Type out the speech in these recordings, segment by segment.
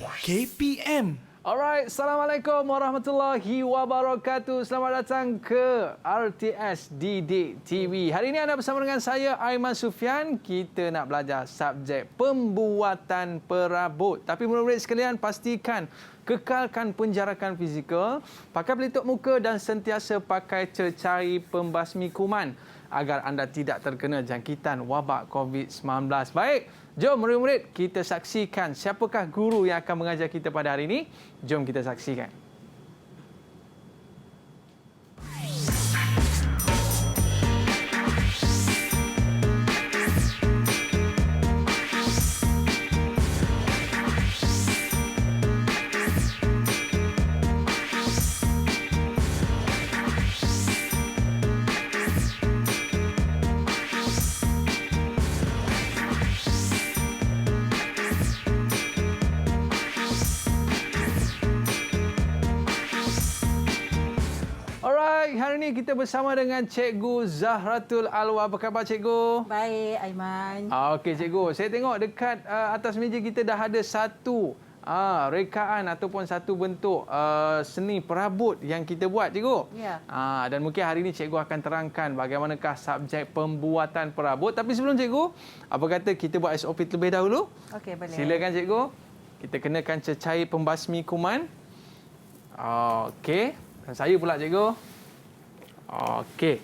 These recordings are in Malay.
KPM. Alright, Assalamualaikum warahmatullahi wabarakatuh. Selamat datang ke RTS Didik TV. Hari ini anda bersama dengan saya, Aiman Sufian. Kita nak belajar subjek pembuatan perabot. Tapi murid-murid sekalian, pastikan kekalkan penjarakan fizikal, pakai pelitup muka dan sentiasa pakai cecair pembasmi kuman agar anda tidak terkena jangkitan wabak COVID-19. Baik, jom murid-murid kita saksikan siapakah guru yang akan mengajar kita pada hari ini. Jom kita saksikan. Hari ini kita bersama dengan Cikgu Zahratul Alwa. Apa khabar Cikgu? Baik, Aiman. Okey Cikgu, saya tengok dekat atas meja kita dah ada satu rekaan ataupun satu bentuk seni perabot yang kita buat Cikgu. Ya. Dan mungkin hari ini Cikgu akan terangkan bagaimanakah subjek pembuatan perabot. Tapi sebelum Cikgu, apa kata kita buat SOP terlebih dahulu? Okey, boleh. Silakan Cikgu. Kita kenakan cecair pembasmi kuman. Okey. Dan saya pula Cikgu. Okey.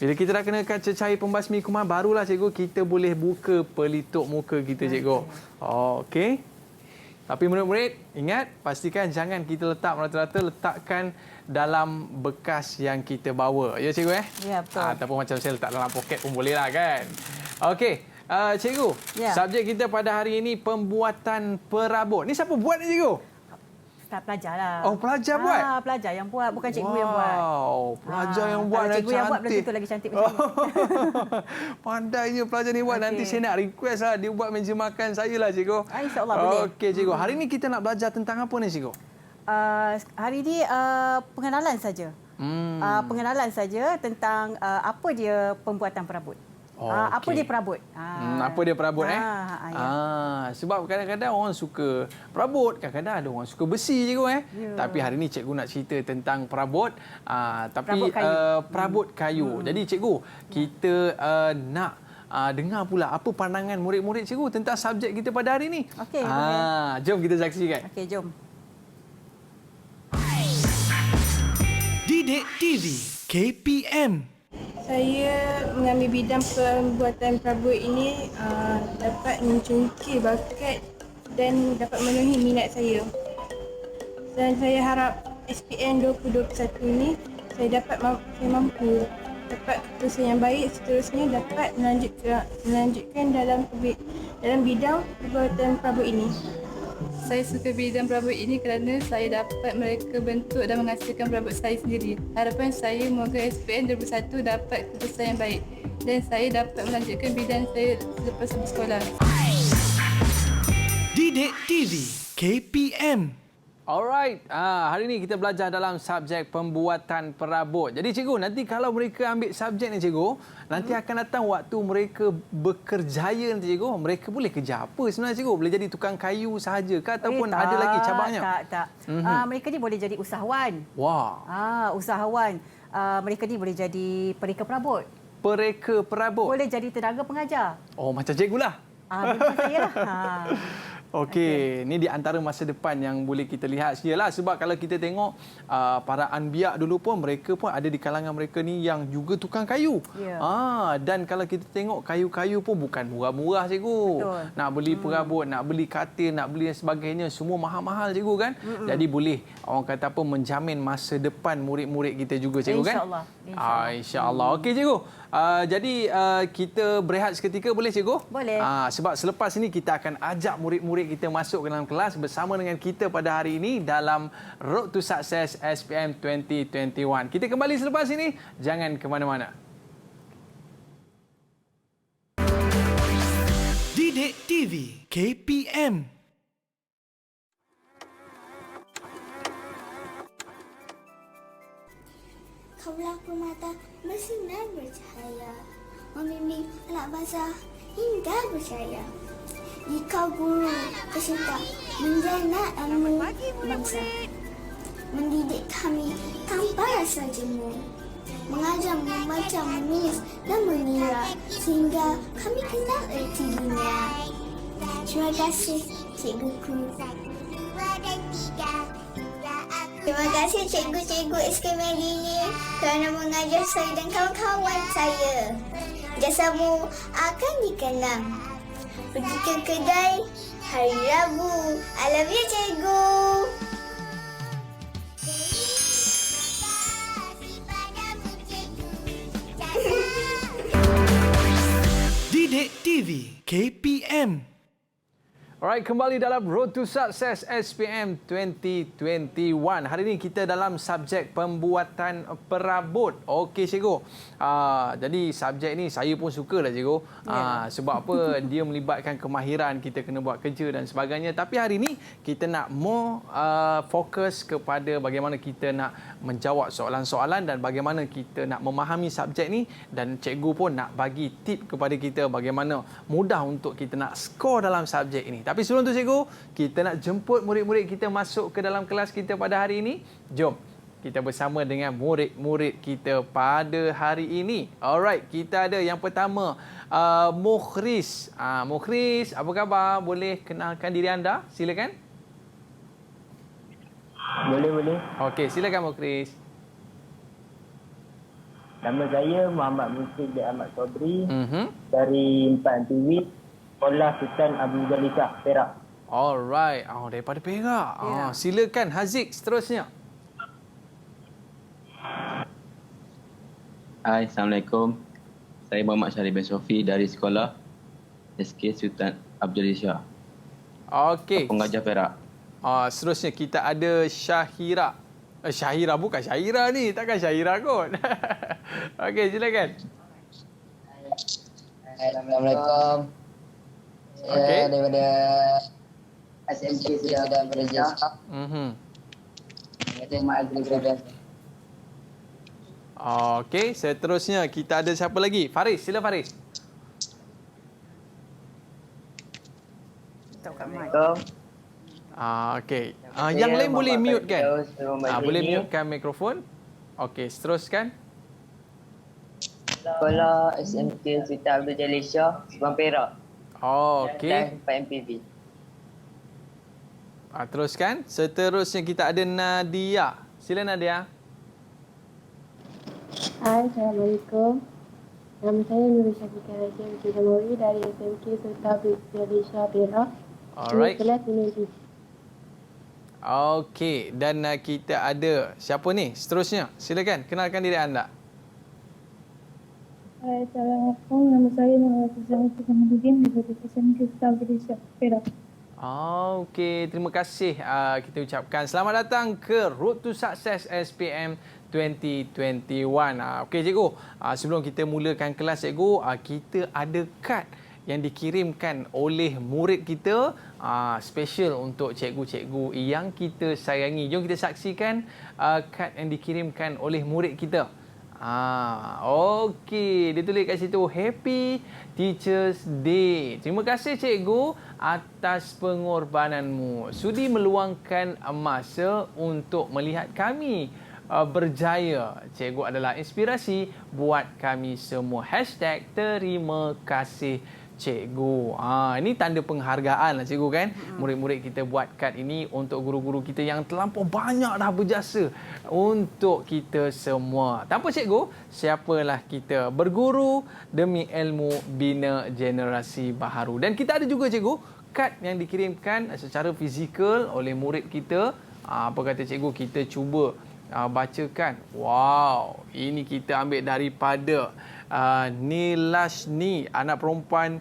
Bila kita dah kenakan cecair pembasmi kuman, barulah cikgu kita boleh buka pelitup muka kita cikgu. Okey. Tapi murid-murid, ingat pastikan jangan kita letak merata-rata, letakkan dalam bekas yang kita bawa. Ya cikgu Ya, betul. Ataupun macam saya letak dalam poket pun boleh lah kan. Okey. Cikgu, subjek kita pada hari ini pembuatan perabot. Ni siapa buat ni cikgu? Pelajar lah. Oh, pelajar buat? Pelajar yang buat, bukan cikgu yang buat. Wow, pelajar yang buat kalau dah cikgu yang buat, cantik. belum tentu lagi cantik macam ni. Pandainya pelajar ni buat. Nanti saya nak request lah, dia buat meja makan saya lah cikgu. InsyaAllah boleh. Okey cikgu, hari ni kita nak belajar tentang apa ni cikgu? Hari ni pengenalan saja. Pengenalan saja tentang apa dia pembuatan perabot. Apa dia perabot? Apa dia perabot ya. Sebab kadang-kadang orang suka perabot, kadang-kadang ada orang suka besi cikgu Ya. Tapi hari ni cikgu nak cerita tentang perabot, tapi Perabot kayu. Perabot kayu. Jadi cikgu, kita nak dengar pula apa pandangan murid-murid cikgu tentang subjek kita pada hari ni. Okey. Jom kita saksikan. Okey, jom. Didik TV KPM. Saya mengambil bidang pembuatan perabot ini dapat mencungkil bakat dan dapat memenuhi minat saya. Dan saya harap SPM 2021 ini saya mampu dapat keputusan yang baik, seterusnya dapat melanjutkan dalam bidang pembuatan perabot ini. Saya suka bidang perabot ini kerana saya dapat mereka bentuk dan menghasilkan perabot saya sendiri. Harapan saya moga SPM 2021 dapat keputusan yang baik dan saya dapat melanjutkan bidang saya selepas bersekolah. Didik TV KPM. Alright, hari ini kita belajar dalam subjek pembuatan perabot. Jadi cikgu, nanti kalau mereka ambil subjek ni cikgu, nanti akan datang waktu mereka bekerjaya nanti cikgu, mereka boleh kerja apa sebenarnya cikgu? Boleh jadi tukang kayu sahaja ke ataupun ada lagi cabangnya? Tak. Mereka ni boleh jadi usahawan. Wah. Usahawan. Mereka ni boleh jadi pereka perabot. Pereka perabot. Boleh jadi tenaga pengajar. Oh, macam cikgu lah. Macam saya lah. Okey, ni di antara masa depan yang boleh kita lihat sialah, sebab kalau kita tengok para anbiya dulu pun mereka pun ada di kalangan mereka ni yang juga tukang kayu. Ya. Dan kalau kita tengok kayu-kayu pun bukan murah-murah cikgu. Betul. Nak beli perabot, nak beli katil, nak beli dan sebagainya, semua mahal-mahal cikgu kan. Jadi boleh orang kata apa menjamin masa depan murid-murid kita juga cikgu kan. InsyaAllah. InsyaAllah. Okey cikgu. Jadi kita berehat seketika boleh cikgu? Boleh. Sebab selepas ini kita akan ajak murid-murid kita masuk ke dalam kelas bersama dengan kita pada hari ini dalam Road to Success SPM 2021. Kita kembali selepas ini, jangan ke mana-mana. Didik TV KPM. Kaulah permata bersinar bercahaya, membimbing anak bangsa hingga berjaya. jika guru peserta menjana ilmu bangsa. Mendidik kami tanpa rasa jenuh. Mengajar membaca, menulis dan mengira sehingga kami kenal erti dunia. Terima kasih cikguku. Terima kasih cikgu-cikgu SKM ini kerana mengajar saya dan kawan-kawan saya. Jasamu akan dikenang. Pergi ke kedai hari Rabu. I love you cikgu. Didik TV KPM. Alright, kembali dalam Road to Success SPM 2021. Hari ini kita dalam subjek pembuatan perabot. Okey, cikgu. Jadi subjek ni saya pun suka lah, cikgu. Sebab apa? Dia melibatkan kemahiran, kita kena buat kerja dan sebagainya. Tapi hari ini kita nak more fokus kepada bagaimana kita nak menjawab soalan-soalan dan bagaimana kita nak memahami subjek ni, dan cikgu pun nak bagi tip kepada kita bagaimana mudah untuk kita nak skor dalam subjek ini. Tapi sebelum tu cikgu, kita nak jemput murid-murid kita masuk ke dalam kelas kita pada hari ini. Jom kita bersama dengan murid-murid kita pada hari ini. Alright, kita ada yang pertama, Mukhris. Mukhris, apa khabar? Boleh kenalkan diri anda? Silakan. Boleh. Okey, silakan Mukhris. Nama saya Muhammad Musid bin Ahmad Sobri dari 4 TV, Sekolah Sultan Abdul Jalil Shah, Perak. Alright, daripada Perak. Silakan Haziq seterusnya. Hai, Assalamualaikum. Saya Muhammad Syarif bin Sofi dari Sekolah SK Sultan Abdul Jalil Shah, Okey. pengajar Perak. Seterusnya kita ada Syahira. Syahira bukan Syahira ni, takkan Syahira kot. Okey, silakan. Assalamualaikum. Saya daripada SMK sudah ada belajar. Saya Mak Azli Beradan. Okey, seterusnya kita ada siapa lagi? Faris, sila Faris. Assalamualaikum. Okey. Yang lain boleh mute kan? Boleh ini. mutekan mikrofon. Okey, teruskan. Sekolah SMK Sultan Abdul Jalil Shah, Subang Perak. Okey. Dan 4 MPV. Teruskan. Seterusnya kita ada Nadia. Sila Nadia. Hai, Assalamualaikum. Nama saya Nurul Syafiqah Raja Bidamori dari SMK Sultan Abdul Jalil Shah, Perak. Alright. Kelas Universiti. Okey, dan kita ada siapa ni? Seterusnya, silakan kenalkan diri anda. Hai, Assalamualaikum. Nama saya Nurul Syafiqah Kamaluddin dari SMK Sultan Abdul Jalil Shah, Perak. Okey, terima kasih kita ucapkan selamat datang ke Road to Success SPM 2021. Okey cikgu, sebelum kita mulakan kelas cikgu, kita ada kad yang dikirimkan oleh murid kita, special untuk cikgu-cikgu yang kita sayangi. Jom kita saksikan kad yang dikirimkan oleh murid kita. Okey, dia tulis kat situ Happy Teachers Day. Terima kasih cikgu atas pengorbananmu. Sudi meluangkan masa untuk melihat kami berjaya. Cikgu adalah inspirasi buat kami semua. #terima kasih cikgu. Ini tanda penghargaan lah cikgu kan. Murid-murid kita buat kad ini untuk guru-guru kita yang terlampau banyak dah berjasa untuk kita semua. Tanpa cikgu, siapalah kita? Berguru demi ilmu, bina generasi baharu. Dan kita ada juga cikgu kad yang dikirimkan secara fizikal oleh murid kita. Apa kata cikgu, kita cuba bacakan. Wow, ini kita ambil daripada Nilashni, anak perempuan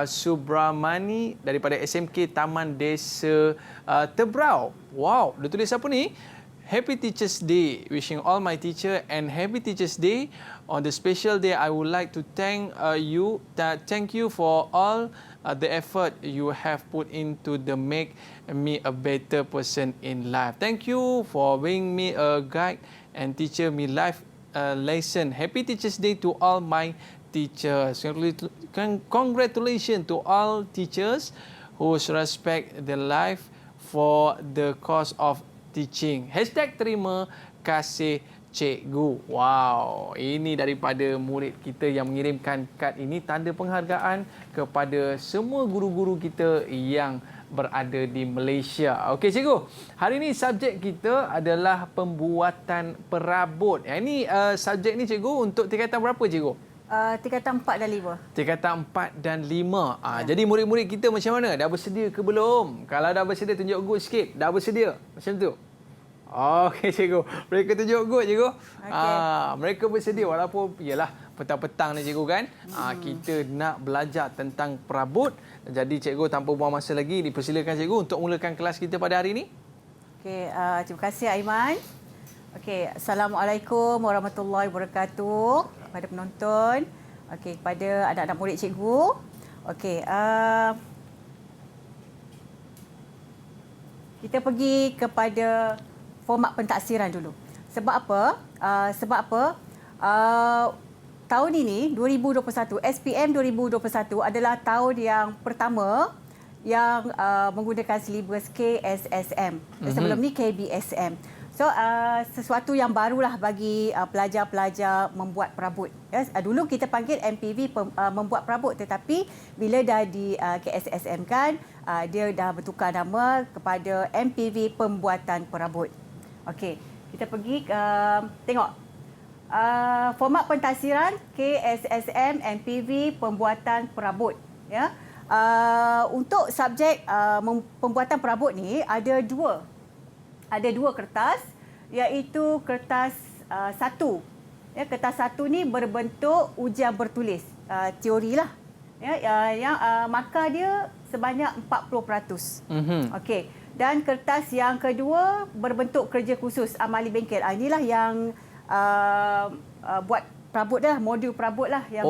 Subramani daripada SMK Taman Desa Tebrau. Wow, dia tulis apa ni? Happy Teachers Day. Wishing all my teacher and Happy Teachers Day. On the special day, I would like to thank you. Thank you for all the effort you have put into the make me a better person in life. Thank you for being me a guide and teacher me life lesson. Happy Teachers Day to all my teachers. Congratulations to all teachers who respect the life for the cause of teaching. #terima kasih cikgu. Wow, ini daripada murid kita yang mengirimkan kad ini, tanda penghargaan kepada semua guru-guru kita yang berada di Malaysia. Okey cikgu, hari ini subjek kita adalah pembuatan perabot. Ini subjek ni cikgu untuk tingkatan berapa cikgu? Tingkatan 4 dan 5. Tingkatan 4 dan 5. Jadi murid-murid kita macam mana? Dah bersedia ke belum? Kalau dah bersedia, tunjuk good sikit. Dah bersedia? Macam tu? Okey cikgu. Mereka tunjuk good cikgu. Okay. Mereka bersedia walaupun ialah petang-petang ni cikgu kan. Kita nak belajar tentang perabot. Jadi cikgu tanpa buang masa lagi, dipersilakan cikgu untuk mulakan kelas kita pada hari ini. Okey, terima kasih Aiman. Okey, Assalamualaikum warahmatullahi wabarakatuh kepada penonton. Okey, kepada anak-anak murid cikgu. Okey, kita pergi kepada format pentaksiran dulu. Sebab apa? Tahun ini 2021, SPM 2021 adalah tahun yang pertama yang menggunakan silibus KSSM. Sebelum ni KBSM. So sesuatu yang barulah bagi pelajar-pelajar membuat perabot. Dulu kita panggil MPV membuat perabot, tetapi bila dah di KSSM kan, dia dah bertukar nama kepada MPV pembuatan perabot. Okey, kita pergi tengok format pentaksiran KSSM MPV pembuatan perabot. Ya, untuk subjek pembuatan perabot ni ada dua kertas, iaitu kertas satu. Ya, kertas satu ni berbentuk ujian bertulis, teori lah. Ya, yang markah dia sebanyak 40%. Okey. Dan kertas yang kedua berbentuk kerja khusus amali bengkel. Inilah yang buat perabot dah, modul perabot lah. Yang,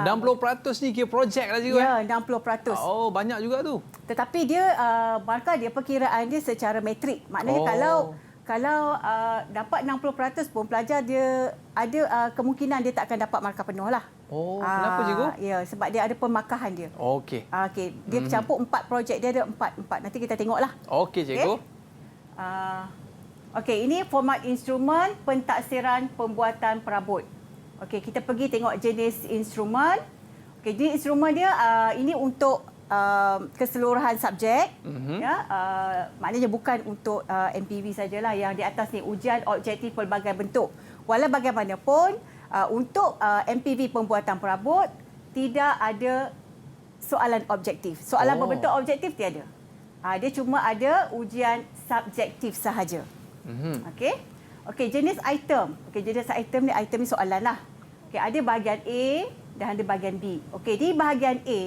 60% ni kira projek lah juga. Ya, 60%. Oh, banyak juga tu. Tetapi dia, markah dia, perkiraan dia secara metrik. Maknanya kalau dapat 60% pun pelajar dia ada kemungkinan dia tak akan dapat markah penuh lah. Kenapa cikgu? Ya, sebab dia ada pemarkahan dia. Okey. Okey, dia bercampur 4 projek, dia ada 4. Nanti kita tengoklah. Okey cikgu. Okey, ini format instrumen pentaksiran pembuatan perabot. Okey, kita pergi tengok jenis instrumen. Okey, jenis instrumen dia ini untuk keseluruhan subjek. Ya, maknanya bukan untuk MPV sajalah. Yang di atas ni ujian objektif pelbagai bentuk. Walau bagaimanapun, untuk MPV pembuatan perabot tidak ada soalan objektif. Soalan berbentuk objektif tiada. Dia cuma ada ujian subjektif sahaja. Okey. Okey, jenis item. Okey, jenis item ni soalan lah. Okey, ada bahagian A dan ada bahagian B. Okey, di bahagian A,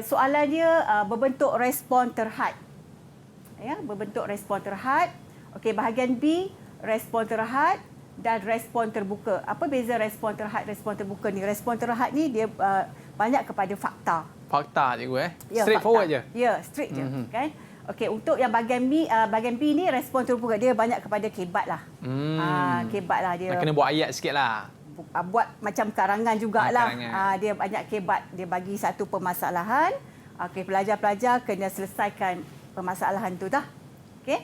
soalan dia berbentuk respon terhad. Ya, berbentuk respon terhad. Okey, bahagian B, respon terhad dan respon terbuka. Apa beza respon terhad, respon terbuka ni? Respon terhad ni dia banyak kepada fakta. Fakta cikgu Ya, straight forward je. Ya, straight je kan. Okey, untuk yang bahagian B ni respon terbuka, dia banyak kepada kebat lah. Kebat lah dia. Kena buat ayat sikit lah. Buat macam karangan jugalah. Dia banyak kebat. Dia bagi satu permasalahan. Okey, pelajar-pelajar kena selesaikan permasalahan tu dah. Okey.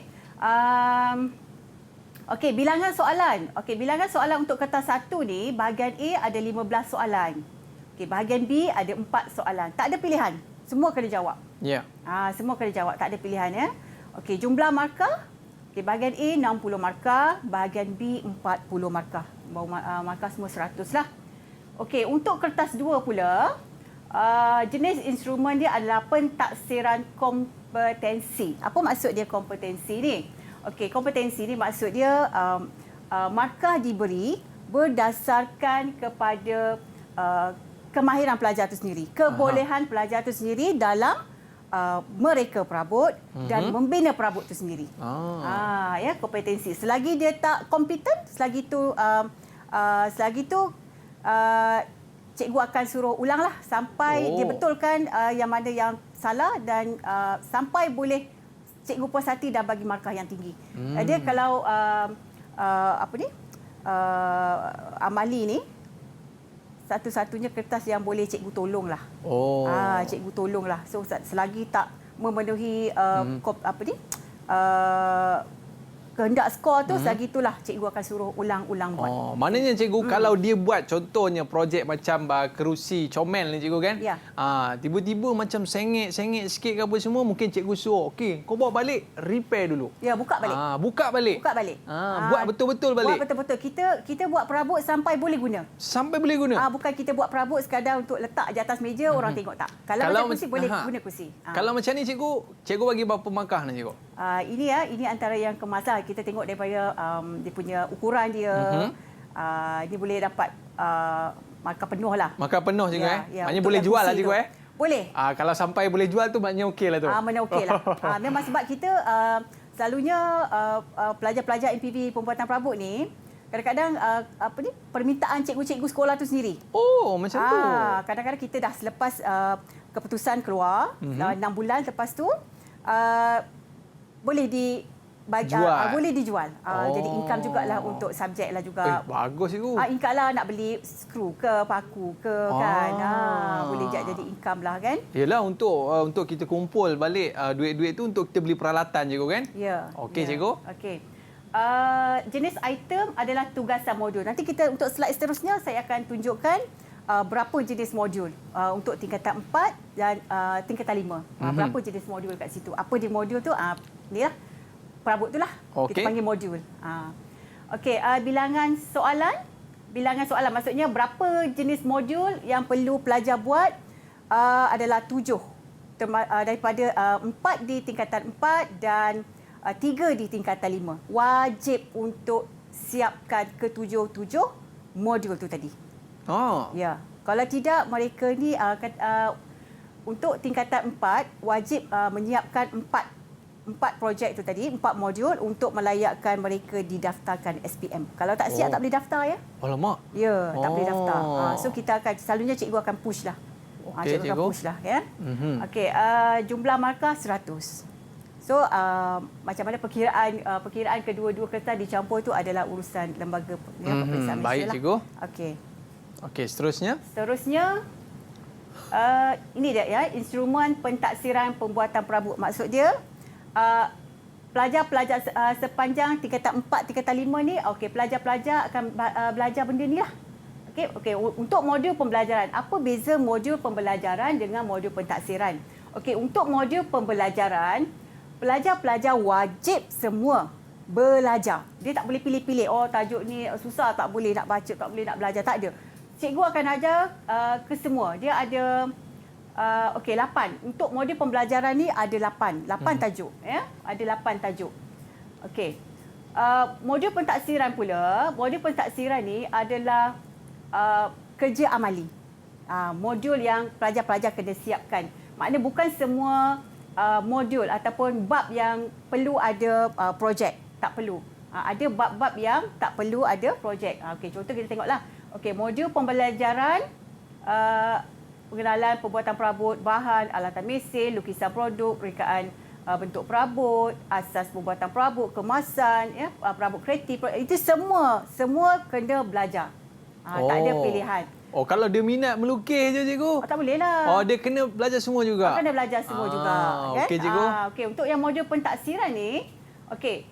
Okey, bilangan soalan. Okey, bilangan soalan untuk kertas 1 ni, bahagian A ada 15 soalan. Okey, bahagian B ada 4 soalan. Tak ada pilihan. Semua kena jawab. Ya. Semua kena jawab, tak ada pilihan ya. Okey, jumlah markah. Okey, bahagian A 60 markah, bahagian B 40 markah. Markah semua 100 lah. Okey, untuk kertas 2 pula, jenis instrumen dia adalah pentaksiran kompetensi. Apa maksud dia kompetensi ni? Okey, kompetensi ni maksud dia markah diberi berdasarkan kepada kemahiran pelajar itu sendiri, kebolehan pelajar itu sendiri dalam mereka perabot dan membina perabot itu sendiri. Ya, kompetensi. Selagi dia tak kompeten, selagi tu cikgu akan suruh ulanglah sampai dia betulkan yang mana yang salah dan sampai boleh cikgu puas hati dan bagi markah yang tinggi. Dia kalau amali ni satu-satunya kertas yang boleh cikgu tolong lah. Oh. Cikgu tolong lah. So selagi tak memenuhi kehendak skor tu, selagi itulah cikgu akan suruh ulang-ulang buat. Maknanya cikgu kalau dia buat contohnya projek macam kerusi comel ni cikgu kan? Ya. Tiba-tiba macam sengit sikit ke apa semua, mungkin cikgu suruh, okey, kau bawa balik, repair dulu. Ya, buka balik. Buka balik. Buat betul-betul balik. Buat betul-betul. Kita buat perabot sampai boleh guna. Sampai boleh guna. Bukan kita buat perabot sekadar untuk letak di atas meja orang tengok tak. Kalau macam kursi boleh guna kursi. Kalau macam ni cikgu bagi berapa markah ni cikgu? Ini antara yang kemas lah. Kita tengok daripada dia punya ukuran dia. Ini boleh dapat markah penuh lah. Markah penuh cikgu Maknanya boleh jual lah cikgu Boleh. Kalau sampai boleh jual tu maknanya okey lah tu. Maknanya okey lah. Memang sebab kita selalunya pelajar-pelajar MPV pembuatan perabot ni kadang-kadang permintaan cikgu-cikgu sekolah tu sendiri. Oh, macam tu. Kadang-kadang kita dah selepas keputusan keluar 6 bulan lepas tu boleh boleh dijual. Jadi income jugalah untuk subjek lah juga. Bagus cikgu. Income lah nak beli skru ke paku ke kan. Boleh jadi income lah kan. Yelah untuk kita kumpul balik duit-duit tu untuk kita beli peralatan cikgu kan? Ya. Okey cikgu. Okey. Jenis item adalah tugasan modul. Nanti kita untuk slide seterusnya saya akan tunjukkan berapa jenis modul untuk tingkatan 4 dan tingkatan 5. Berapa jenis modul kat situ. Apa dia modul tu? Inilah perabot tu lah. Okay. Kita panggil modul. Okey, bilangan soalan. Bilangan soalan maksudnya berapa jenis modul yang perlu pelajar buat adalah 7. Daripada 4 di tingkatan 4 dan 3 di tingkatan 5. Wajib untuk siapkan ke-7 modul tu tadi. Ya. Kalau tidak, mereka ni untuk tingkatan 4 wajib menyiapkan 4 projek tu tadi, 4 modul untuk melayakkan mereka didaftarkan SPM. Kalau tak siap tak boleh daftar ya. Alamak. Ya, tak boleh daftar. So kita akan selalunya cikgu akan push lah. Okey, cikgu akan push lah ya. Okey, jumlah markah 100. So macam mana perkiraan kedua-dua kertas dicampur tu adalah urusan lembaga peperiksaan Malaysia. Baik cikgu. Okey. Okey, seterusnya. Ini dia ya, instrumen pentaksiran pembuatan perabot. Maksud dia pelajar-pelajar sepanjang tingkatan 4, tingkatan 5 ni, okey, pelajar-pelajar akan belajar benda ni lah. Okey, untuk modul pembelajaran, apa beza modul pembelajaran dengan modul pentaksiran? Okey, untuk modul pembelajaran, pelajar-pelajar wajib semua belajar. Dia tak boleh pilih-pilih, tajuk ni susah, tak boleh nak baca, tak boleh nak belajar, tak ada. Cikgu akan ajar ke semua. Dia ada 8. Untuk modul pembelajaran ni ada 8 tajuk ya. Ada 8 tajuk. Okey. Modul pentaksiran pula, modul pentaksiran ni adalah kerja amali. Modul yang pelajar-pelajar kena siapkan. Maknanya bukan semua modul ataupun bab yang perlu ada projek, tak perlu. Ada bab-bab yang tak perlu ada projek. Okey, contoh kita tengoklah. Okey, modul pembelajaran pengenalan pembuatan perabot, bahan, alatan mesin, lukisan produk, rekaan bentuk perabot, asas pembuatan perabot, kemasan, ya, perabot kreatif, itu semua kena belajar. Tak ada pilihan. Kalau dia minat melukis je cikgu. Tak boleh lah. Dia kena belajar semua juga. Kena belajar semua juga, kan? Okey cikgu. Okey, untuk yang modul pentaksiran ni, okey.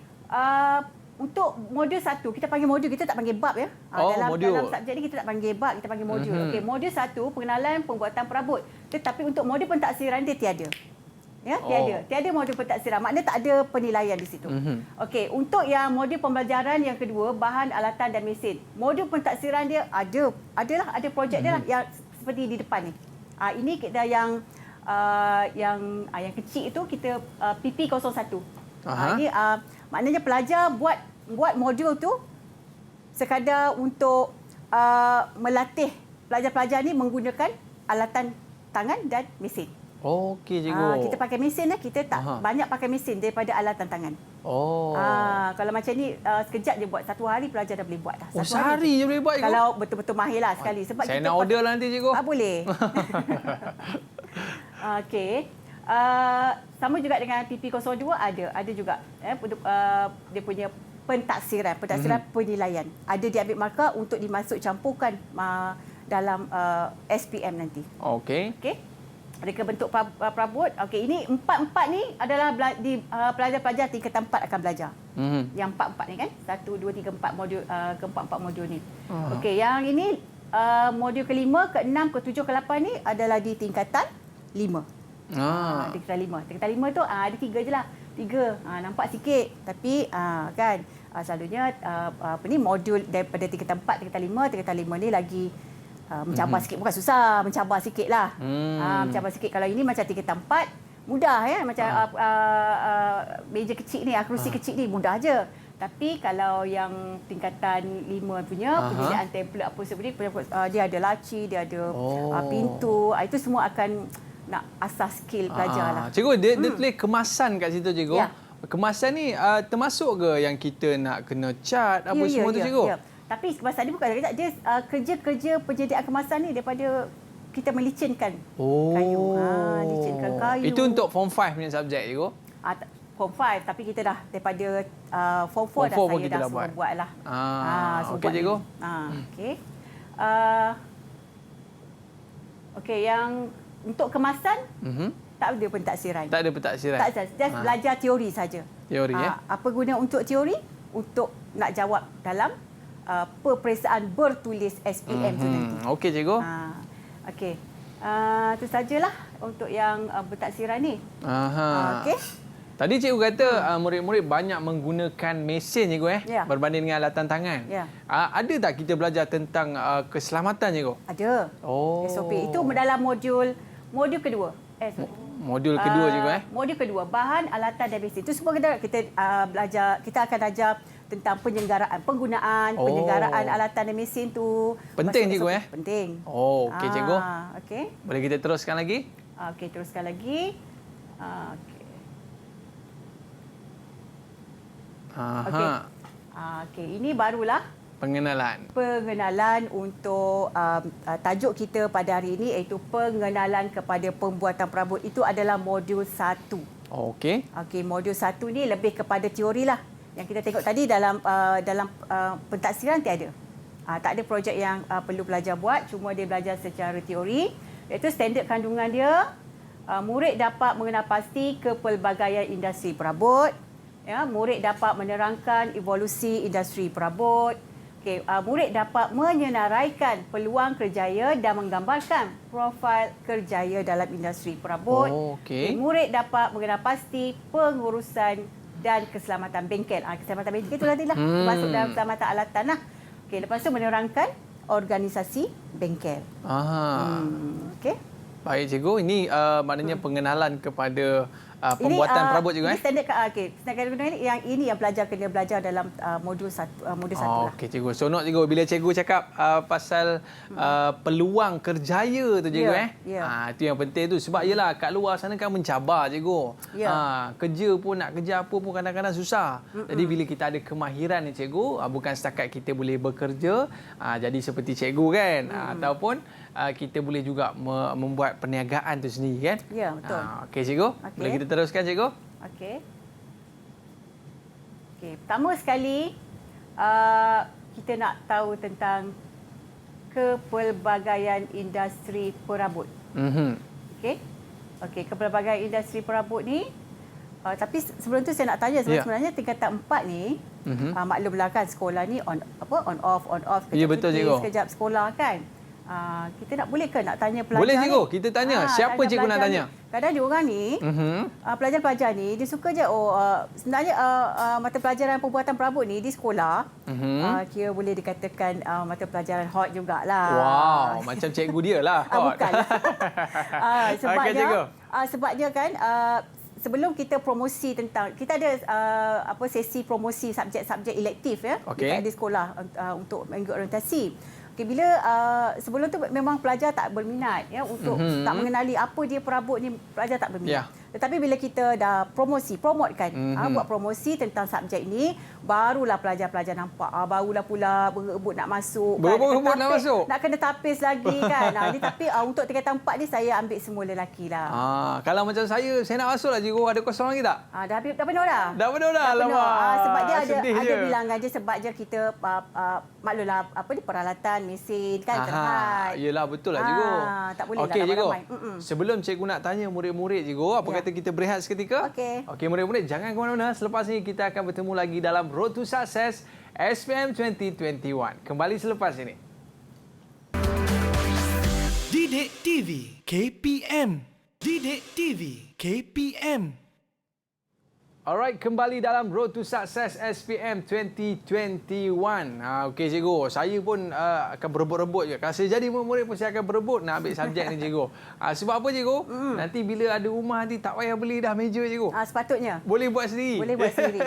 Untuk modul 1, kita panggil modul, kita tak panggil bab ya. Dalam subjek ni kita tak panggil bab, kita panggil modul. Okey, modul 1 pengenalan pembuatan perabot. Tetapi untuk modul pentaksiran dia tiada. Ya, tiada modul pentaksiran. Maknanya tak ada penilaian di situ. Okey, untuk yang modul pembelajaran yang kedua, bahan, alatan dan mesin. Modul pentaksiran dia ada projek dia lah yang seperti di depan ni. Ini kita yang kecil itu kita PP01. Ini maknanya pelajar buat modul tu sekadar untuk melatih pelajar-pelajar ni menggunakan alatan tangan dan mesin. Okey cikgu. Kita pakai mesin lah, kita tak banyak pakai mesin daripada alatan tangan. Kalau macam ni sekejap je buat, 1 hari pelajar dah boleh buat dah. Sehari je boleh buat cikgu? Kalau betul-betul mahir lah sekali. Sebab saya nak order lah nanti cikgu. Boleh. Okey. Sama juga dengan PP02 ada juga dia punya pentaksiran penilaian. Ada diambil markah untuk dimasuk campurkan dalam SPM nanti. Okey. Okey. Reka bentuk perabot. Okey, ini empat ni adalah pelajar-pelajar tingkatan 4 akan belajar. Yang empat ni kan? 1, 2, 3, 4 modul, keempat-empat modul ni. Okey, yang ini modul ke-5, ke-6, ke-7, ke-8 ni adalah di tingkatan 5. Tingkatan 5. Tingkatan 5 tu ada 3 je lah. 3. Nampak sikit. Tapi kan selalunya modul daripada tingkatan 4, tingkatan 5, tingkatan 5 ni lagi mencabar sikit. Bukan susah, mencabar sikit lah. Mencabar sikit. Kalau ini macam tingkatan 4, mudah ya. Macam meja kecil ni, kerusi kecil ni, mudah je. Tapi kalau yang tingkatan 5 punya, penyediaan template apa seperti, dia ada laci, dia ada pintu. Itu semua akan nak asas skill pelajar lah. Cikgu, dia tulis kemasan kat situ, cikgu. Ya. Kemasan ni termasuk ke yang kita nak kena cat apa semua tu, cikgu? Ya. Tapi kemasan ni bukan dia kerja-kerja penyediaan kemasan ni daripada kita melicinkan kayu. Licinkan kayu. Itu untuk form 5 punya subjek, cikgu? Form 5, tapi kita dah daripada form 4 dah saya dah semua buat lah. Okey, cikgu. Okey. Okey, yang untuk kemasan, tak ada pentaksiran. Tak ada pentaksiran. Tak ada. Just belajar teori saja. Teori, ya. Apa guna untuk teori? Untuk nak jawab dalam peperiksaan bertulis SPM tu nanti. Okey, cikgu. Okey. Itu sajalah untuk yang pentaksiran ni. Okey. Tadi cikgu kata murid-murid banyak menggunakan mesin, cikgu, berbanding dengan alatan tangan. Ada tak kita belajar tentang keselamatan, cikgu? Ada. SOP. Itu dalam modul kedua. Modul kedua, cikgu. Modul kedua, bahan, alatan dan mesin. Itu semua kita belajar. Kita akan ajar tentang penyelenggaraan alatan dan mesin tu. Penting, cikgu, Penting. Okey, cikgu. Okey. Boleh kita teruskan lagi? Okey, teruskan lagi. Okey. Okey, ini barulah pengenalan untuk tajuk kita pada hari ini, iaitu pengenalan kepada pembuatan perabot. Itu adalah modul 1. Okey. Okey, modul 1 ni lebih kepada teori lah. Yang kita tengok tadi dalam pentaksiran tiada. Tak ada projek yang perlu pelajar buat, cuma dia belajar secara teori. Iaitu standard kandungan dia, murid dapat mengenal pasti kepelbagaian industri perabot. Murid dapat menerangkan evolusi industri perabot. Murid dapat menyenaraikan peluang kerjaya dan menggambarkan profil kerjaya dalam industri perabot. Murid dapat mengenal pasti pengurusan dan keselamatan bengkel. Keselamatan bengkel itu nantilah masuk dalam keselamatan alatan lah. Lepas tu menerangkan organisasi bengkel. Baik, cikgu. Ini maknanya pengenalan kepada pembuatan perabot, cikgu. Ini standard yang pelajar kena belajar dalam modul 1 lah. Okey, cikgu. Seronok, cikgu, bila cikgu cakap pasal peluang kerjaya tu, cikgu. Itu yang penting tu. Sebab yelah, kat luar sana kan mencabar, cikgu. Kerja pun, nak kerja apa pun kadang-kadang susah. Jadi bila kita ada kemahiran ni, cikgu, bukan setakat kita boleh bekerja jadi seperti cikgu kan, ataupun kita boleh juga membuat perniagaan tu sendiri kan. Ya, betul. Okey, cikgu. Boleh kita teruskan, cikgu? Okey. Pertama sekali kita nak tahu tentang kepelbagaian industri perabot. Okey, kepelbagaian industri perabot ni, tapi sebelum tu saya nak tanya, sebenarnya tingkatan 4 ni, maklumlah kan sekolah ni on off. Kejap betul, cuti, cikgu. sekejap sekolah kan. Kita nak boleh ke nak tanya pelajar? Boleh, cikgu. Ni? Kita tanya. Siapa cikgu nak tanya? Kadang dia orang ni, pelajar-pelajar ni, dia suka je, sebenarnya mata pelajaran pembuatan perabot ni di sekolah, kira boleh dikatakan mata pelajaran hot jugalah. Wow, macam cikgu dia lah hot. Bukan. Sebabnya kan, sebelum kita promosi tentang, kita ada sesi promosi subjek-subjek elektif kita di sekolah untuk mengikut orientasi. Bila sebelum tu memang pelajar tak berminat untuk tak mengenali apa dia perabot ni, pelajar tak berminat. Tetapi bila kita dah promotekan, buat promosi tentang subjek ni, barulah pelajar-pelajar nampak, barulah pula berebut nak masuk. Berebut nak masuk? Nak kena tapis lagi kan. Tapi untuk tingkatan 4 ni saya ambil semua lelaki lah. Kalau macam saya nak masuk lah cikgu. Ada kosong lagi tak? Dah penuh dah. Dah penuh dah? Sebab dia ada bilangan je, sebab je kita maklumlah peralatan, mesin kan terhad. Yelah, betul lah cikgu. Tak boleh Okey cikgu. Sebelum cikgu nak tanya murid-murid cikgu, apa kata kita berehat seketika? Okey murid-murid, jangan ke mana-mana. Selepas ini kita akan bertemu lagi dalam Road to Success SPM 2021. Kembali selepas ini. Didik TV KPM. Didik TV KPM. Alright, kembali dalam Road to Success SPM 2021. Okey cikgu, saya pun akan berebut-rebut je. Kalau saya jadi murid pun saya akan berebut nak ambil subjek ni cikgu. Sebab apa cikgu? Nanti bila ada rumah nanti tak payah beli dah meja cikgu. Sepatutnya. Boleh buat sendiri. Boleh buat sendiri.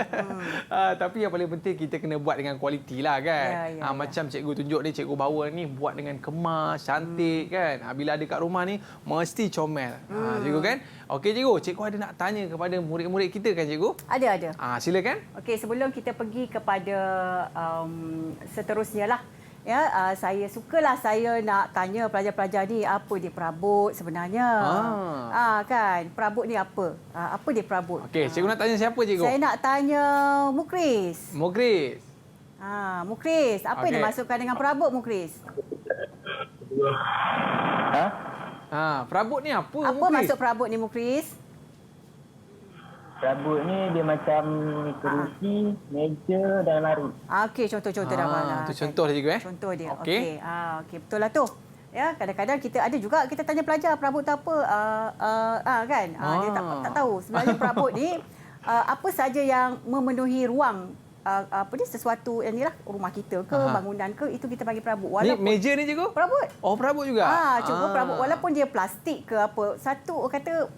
Tapi yang paling penting kita kena buat dengan kualiti lah kan. Macam cikgu tunjuk ni, cikgu bawa ni buat dengan kemas, cantik kan. Bila ada kat rumah ni mesti comel. Cikgu kan? Okey cikgu, cikgu ada nak tanya kepada murid-murid kita kan cikgu? Ada. Silakan. Okey, sebelum kita pergi kepada seterusnya lah. Saya nak tanya pelajar-pelajar ni apa dia perabot sebenarnya. Kan, perabot ni apa? Apa dia perabot? Okey, cikgu nak tanya siapa cikgu? Saya nak tanya Mukris. Mukris. Mukris, apa yang dimasukkan dengan perabot Mukris? Perabot ni apa? Apa masuk perabot ni Mukris? Perabot ni dia macam kerusi, meja dan lamari. Okey, contoh-contoh dah mana. Itu contoh dia cikgu Contoh dia. Okey. Okey, betul lah tu. Kadang-kadang kita ada juga kita tanya pelajar perabot tu apa kan? Dia tak tahu. Sebenarnya perabot ni apa saja yang memenuhi ruang sesuatu yang inilah rumah kita ke bangunan ke, itu kita panggil perabot. Walaupun ni meja ni cikgu? Perabot. Oh, perabot juga. Cuma perabot walaupun dia plastik ke apa. Satu kata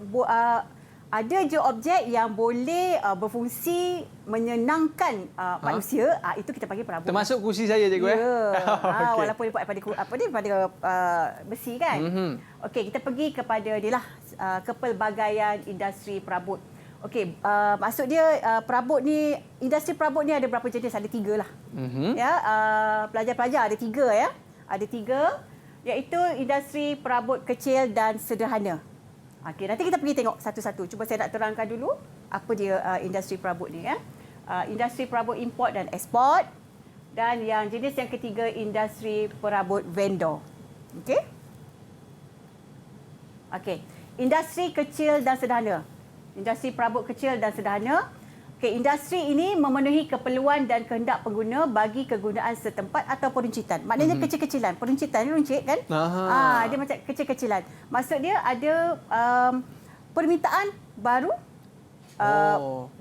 ada je objek yang boleh berfungsi menyenangkan manusia, itu kita panggil perabot. Termasuk kursi saya cikgu walaupun dia buat daripada besi kan. Okey, kita pergi kepada kepelbagaian industri perabot. Okey, maksud dia perabot ni, industri perabot ni ada berapa jenis? Ada 3 lah. Pelajar-pelajar ada 3 Ada 3, iaitu industri perabot kecil dan sederhana. Okey, nanti kita pergi tengok satu-satu. Cuba saya nak terangkan dulu apa dia industri perabot ni industri perabot import dan ekspor, dan yang jenis yang ketiga industri perabot vendor. Okey. Okey, industri kecil dan sederhana. Industri perabot kecil dan sederhana. Okey, industri ini memenuhi keperluan dan kehendak pengguna bagi kegunaan setempat atau peruncitan. Maknanya kecil-kecilan. Peruncitan ni runcit kan? Dia macam kecil-kecilan. Maksud dia ada permintaan baru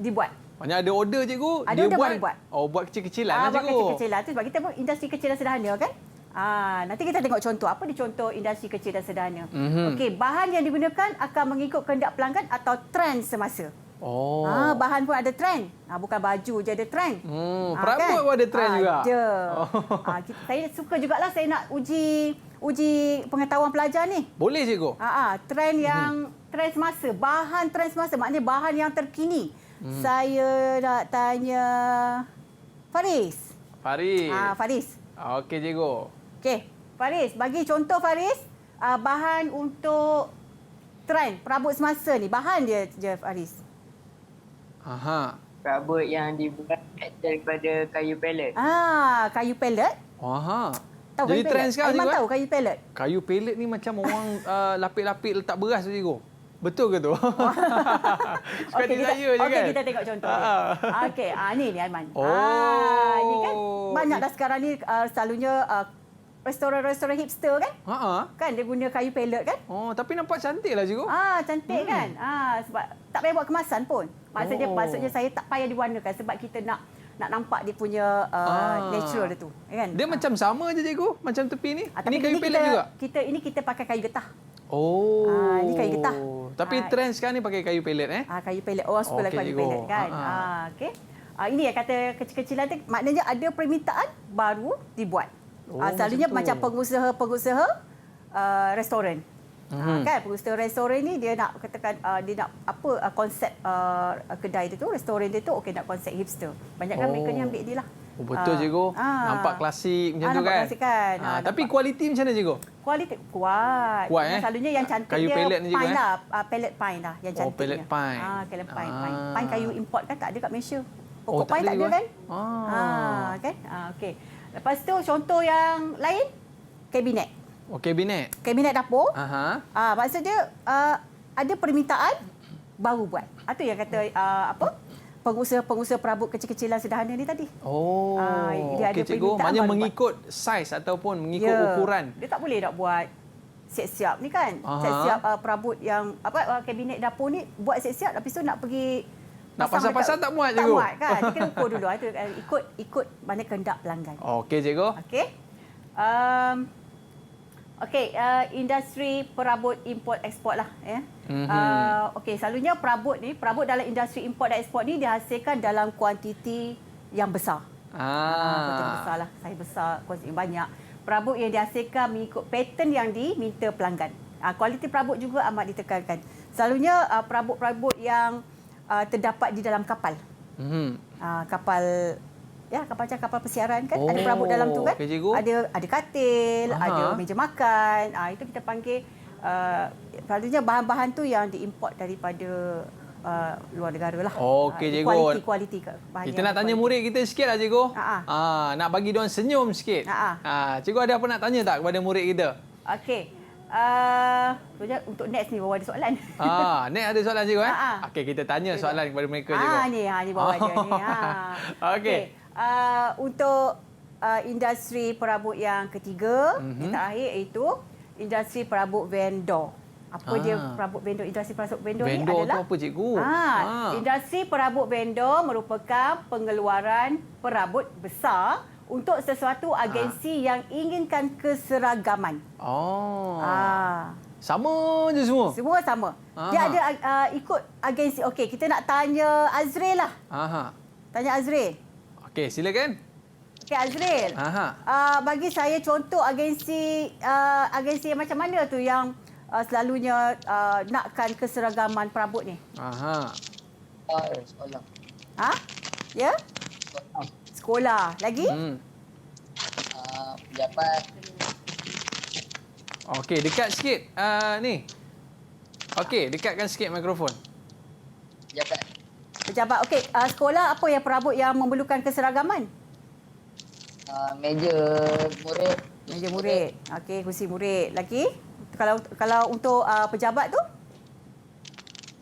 dibuat. Maknanya ada order cikgu, ada order baru buat. Buat kecil-kecilan lah cikgu. Buat kecil-kecilan tu sebab kita pun industri kecil dan sederhana kan? Nanti kita tengok contoh. Apa dia contoh industri kecil dan sederhana? Okey, bahan yang digunakan akan mengikut kehendak pelanggan atau trend semasa. Bahan pun ada trend. Bukan baju je ada trend. Perabot pun ada trend juga. Ada. Saya suka jugalah saya nak uji pengetahuan pelajar ni. Boleh cikgu? Trend yang trend semasa, bahan trend semasa, maknanya bahan yang terkini. Saya nak tanya Faris. Faris. Okey cikgu. Okey, Faris, bagi contoh Faris, bahan untuk trend perabot semasa ni, bahan dia je Faris. Perabot yang dibuat daripada kayu pellet. Kayu pellet. Tahu jadi trend sekarang cikgu? Aiman tahu kayu pellet. Kayu pellet ni macam orang lapik-lapik letak beras tu cikgu. Betul ke tu? Okey, kita tengok contoh dia. Okey, ni Aiman. Ni kan banyak dah sekarang ni selalunya restoran-restoran hipster kan? Kan dia guna kayu pellet kan? Tapi nampak cantik lah cikgu. Cantik kan? Sebab tak payah buat kemasan pun. Maksudnya saya tak payah diwarnakan sebab kita nak nampak dia punya natural tu, kan? Dia macam sama je cikgu, macam tepi ni. Ini kayu pellet juga. Kita pakai kayu getah. Ini kayu getah. Tapi trend sekarang ni pakai kayu pellet kayu pellet. Orang suka kayu pellet kan. Okey. Ini yang kata kecil-kecilan tu, maknanya ada permintaan baru dibuat. Selalunya macam pengusaha-pengusaha restoran. Kan pengusaha restoran ni dia nak katakan dia nak apa konsep kedai dia tu, restoran dia tu okey nak konsep hipster. Banyak kan mereka ni ambil dia lah. Oh, betul cikgu. Nampak klasik macam tu nampak kan. klasik kan. Tapi kualiti macam mana cikgu? Kualiti kuat. Kuat Selalunya yang cantik kayu dia pellet ni cikgu, pine lah. Pellet pine lah yang cantiknya. Pellet pine. Pellet pine. Pine kayu import kan tak ada kat Malaysia. Pokok tak pine tak ada ada kan? Kan? Okey. Lepas tu contoh yang lain kabinet. Kabinet. Kabinet dapur. Maksudnya ada permintaan baru buat. Itu yang kata pengusaha perabot kecil-kecilan sederhana ni tadi. Dia ada cikgu. Maknanya mengikut saiz ataupun mengikut ukuran. Dia tak boleh nak buat siap-siap ni kan. Siap-siap perabot yang kabinet dapur ni buat siap-siap tapi tu nak pergi nak pasal-pasal tak muat cikgu. Tak muat kan. Dia kena ukur dulu. Ikut mana kehendak pelanggan. Okey cikgu. Okey. Industri perabot import ekspor lah ya. Selalunya perabot dalam industri import dan ekspor ni dihasilkan dalam kuantiti yang besar. Kuantiti besar lah, saiz besar, kuantiti banyak. Perabot yang dihasilkan mengikut pattern yang diminta pelanggan. Kualiti perabot juga amat ditekankan. Selalunya perabot-perabot yang terdapat di dalam kapal. Kapal kapal persiaran kan, ada perabot dalam tu kan. Ada katil, ada meja makan. Itu kita panggil selalunya bahan-bahan tu yang diimport daripada luar negara lah. Okey cikgu. Kualiti kita nak tanya murid kita sikit lah cikgu. Nak bagi diorang senyum sikit. Cikgu ada apa nak tanya tak kepada murid kita? Okey. Untuk next ni bawa ada soalan. Next ada soalan cikgu Okey, kita tanya soalan kepada mereka cikgu. Ni bawa dia ni. Okey. Untuk industri perabot yang ketiga, yang terakhir iaitu industri perabot vendor. Apa dia perabot vendor? Industri perabot vendor ni adalah tu apa cikgu? Industri perabot vendor merupakan pengeluaran perabot besar untuk sesuatu agensi yang inginkan keseragaman. Sama je semua? Semua sama. Dia ada ikut agensi. Okey, kita nak tanya Azril lah. Tanya Azril. Okey, silakan. Okey, Azril. Bagi saya contoh agensi yang macam mana tu yang selalunya nakkan keseragaman perabot ni? Sekolah. Ya? Sekolah. Lagi? Pejabat. Okey, dekat sikit ni. Okey, dekatkan sikit mikrofon. Pejabat. Okey, sekolah apa yang perabot yang memerlukan keseragaman? Meja murid. Meja murid. Okey, kursi murid. Lagi? Kalau untuk pejabat tu?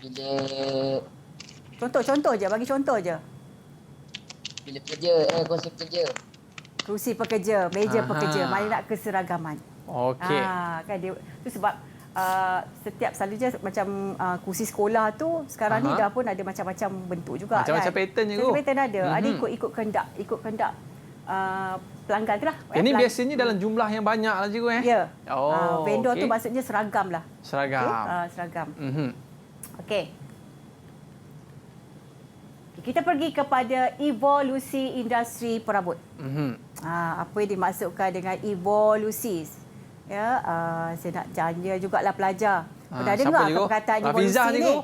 Bilik. Contoh je, bagi contoh je. Bilik pekerja, kursi pekerja. Kursi pekerja, meja pekerja. Mana nak keseragaman. Okey. Kan dia tu sebab setiap selalunya macam kursi sekolah tu sekarang ni dah pun ada macam-macam bentuk juga. Macam-macam pattern je tu. Pattern ada. Ada ikut kehendak pelanggan tu lah. Ini biasanya dalam jumlah yang banyak lah cikgu Ya. Vendor tu maksudnya seragam lah. Seragam. Seragam. Okey. Kita pergi kepada evolusi industri perabot. Apa yang dimaksudkan dengan evolusi? Ya, saya nak tanya jugalah pelajar. Pernah dengar perkataan evolusi ni?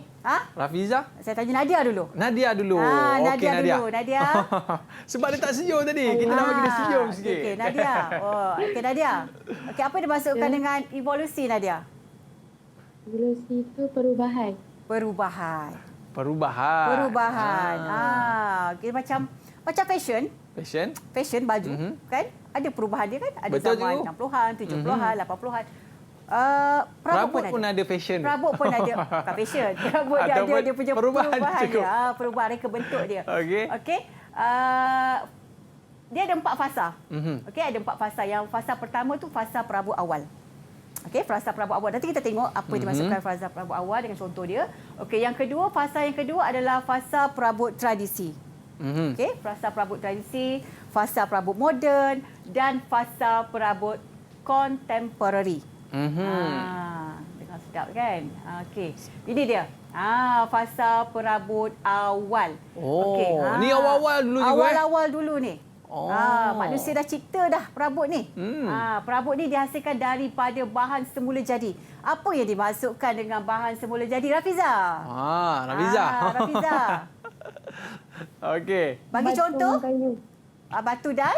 Rafiza? Saya tanya Nadia dulu. Nadia dulu. Nadia dulu. Nadia. Sebab dia tak senyum tadi. Kita nak bagi dia senyum sikit. Okey, Nadia. Okey, Nadia. Okey, apa yang dimaksudkan dengan evolusi, Nadia? Evolusi itu perubahan. Perubahan. Okey, macam fashion. Fashion baju, kan? Ada perubahan dia kan? Ada betul zaman juga. 60-an, 70-an, 80-an. Perabot pun ada fashion. Perabot pun ada. Bukan fashion. Perabot dia punya perubahan dia. Perubahan reka bentuk dia. Okey. Dia ada 4 fasa. Okey, ada 4 fasa. Yang fasa pertama tu fasa perabot awal. Okey, fasa perabot awal. Nanti kita tengok apa yang dimasukkan fasa perabot awal dengan contoh dia. Okey, fasa yang kedua adalah fasa perabot tradisi. Okey, fasa perabot tradisi, fasa perabot moden dan fasa perabot contemporary. Dengar sedap kan? Okey. Ini dia. Fasa perabot awal. Ni awal-awal dulu juga. Awal-awal dulu ni. Oh. Manusia dah cipta dah perabot ni. Perabot ni dihasilkan daripada bahan semula jadi. Apa yang dimasukkan dengan bahan semula jadi, Rafiza? Rafiza. Rafiza. Okey. Bagi Batu contoh. dan kayu. Batu dan?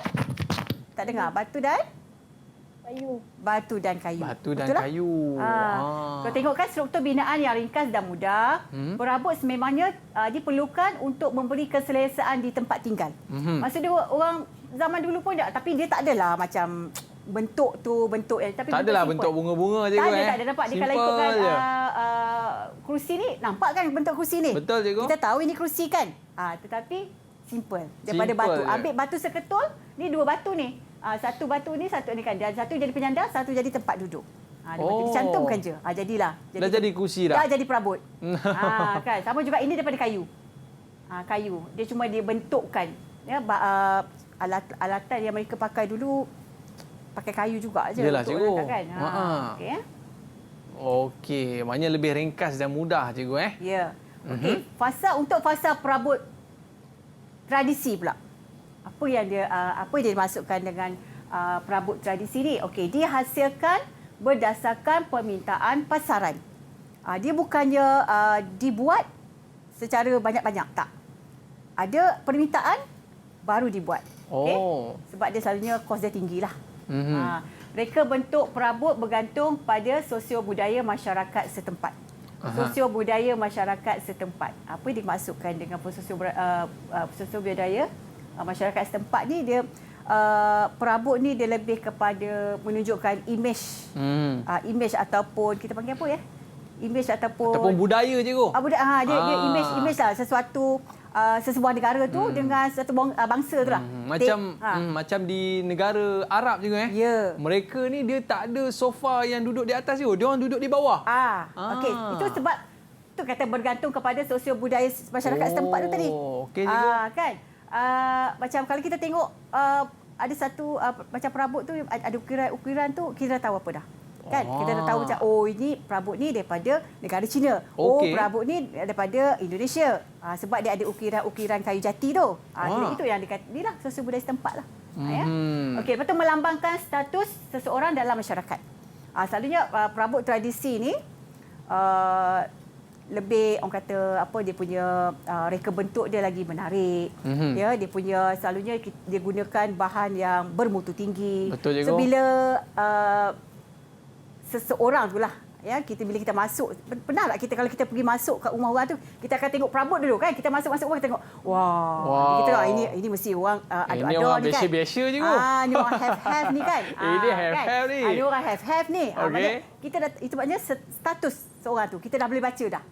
Tak dengar. Batu dan? Kayu. Batu dan kayu. Batu dan Betul lah? kayu. Kau tengok kan struktur binaan yang ringkas dan mudah. Perabot sememangnya diperlukan untuk memberi keselesaan di tempat tinggal. Maksudnya orang zaman dulu pun tak, tapi dia tak adalah macam bentuk tu, bentuk yang tapi Tak adalah bentuk bunga-bunga je. Tak ada, nampak. Dia kalau ikutkan kerusi ni, nampak kan bentuk kerusi ni? Betul, cikgu. Kita tahu ini kerusi kan? Tetapi simple. Daripada Simple batu. je. Ambil batu seketul, ni dua batu ni. Satu batu ni, satu ni kan. Satu jadi penyandang, satu jadi tempat duduk. Dicantumkan je. Jadilah. Dah jadi kerusi dah? Dah jadi perabot. Kan? Sama juga ini daripada kayu. Kayu. Dia cuma dibentukkan. Ya, alatan yang mereka pakai dulu, pakai kayu juga je. Yalah, untuk cikgu. kan? Okey, ya. Okey, maknanya lebih ringkas dan mudah, cikgu. Ya. Okey, untuk fasa perabot tradisi pula. Apa yang dia dimasukkan dengan perabot tradisi ni? Okey, dihasilkan berdasarkan permintaan pasaran. Dia bukannya dibuat secara banyak-banyak, tak. Ada permintaan baru dibuat. Okay? Sebab dia selalunya kos dia tinggilah. Reka bentuk perabot bergantung pada sosio-budaya masyarakat setempat. Sosio-budaya masyarakat setempat. Apa yang dimaksudkan dengan sosio-budaya masyarakat setempat ni, dia perabot ni dia lebih kepada menunjukkan imej. Imej ataupun kita panggil apa ya? Imej ataupun budaya, cikgu. Dia imej lah sesuatu sesebuah negara tu dengan satu bangsa tu lah. Macam di negara Arab juga Ya. Mereka ni dia tak ada sofa yang duduk di atas tu. Dia orang duduk di bawah. Okey, itu sebab tu kata bergantung kepada sosio budaya masyarakat setempat tu tadi. Okey, cikgu. Kan? Macam kalau kita tengok ada satu macam perabot tu ada ukiran tu, kita dah tahu apa dah. Kan? Kita dah tahu macam ini perabot ni daripada negara China. Perabot ni daripada Indonesia. Sebab dia ada ukiran-ukiran kayu jati tu. Jadi itu yang dikata ni lah sosio budaya setempat lah. Ya. Okey, lepas tu melambangkan status seseorang dalam masyarakat. Selalunya perabot tradisi ni lebih orang kata apa, dia punya reka bentuk dia lagi menarik. Ya, dia punya selalunya dia gunakan bahan yang bermutu tinggi. Betul, cikgu. So bila seseorang tu lah, ya, bila kita masuk, pernah tak kita kalau kita pergi masuk kat rumah orang tu, kita akan tengok perabot dulu kan, kita masuk rumah kita tengok, kita tengok ini mesti orang ini orang ni kan, biasa-biasa je tu. Ni orang have ni kan, Ini have ni. Ini orang have ni. Okey. Kita dah, itu maknanya status seorang tu kita dah boleh baca dah.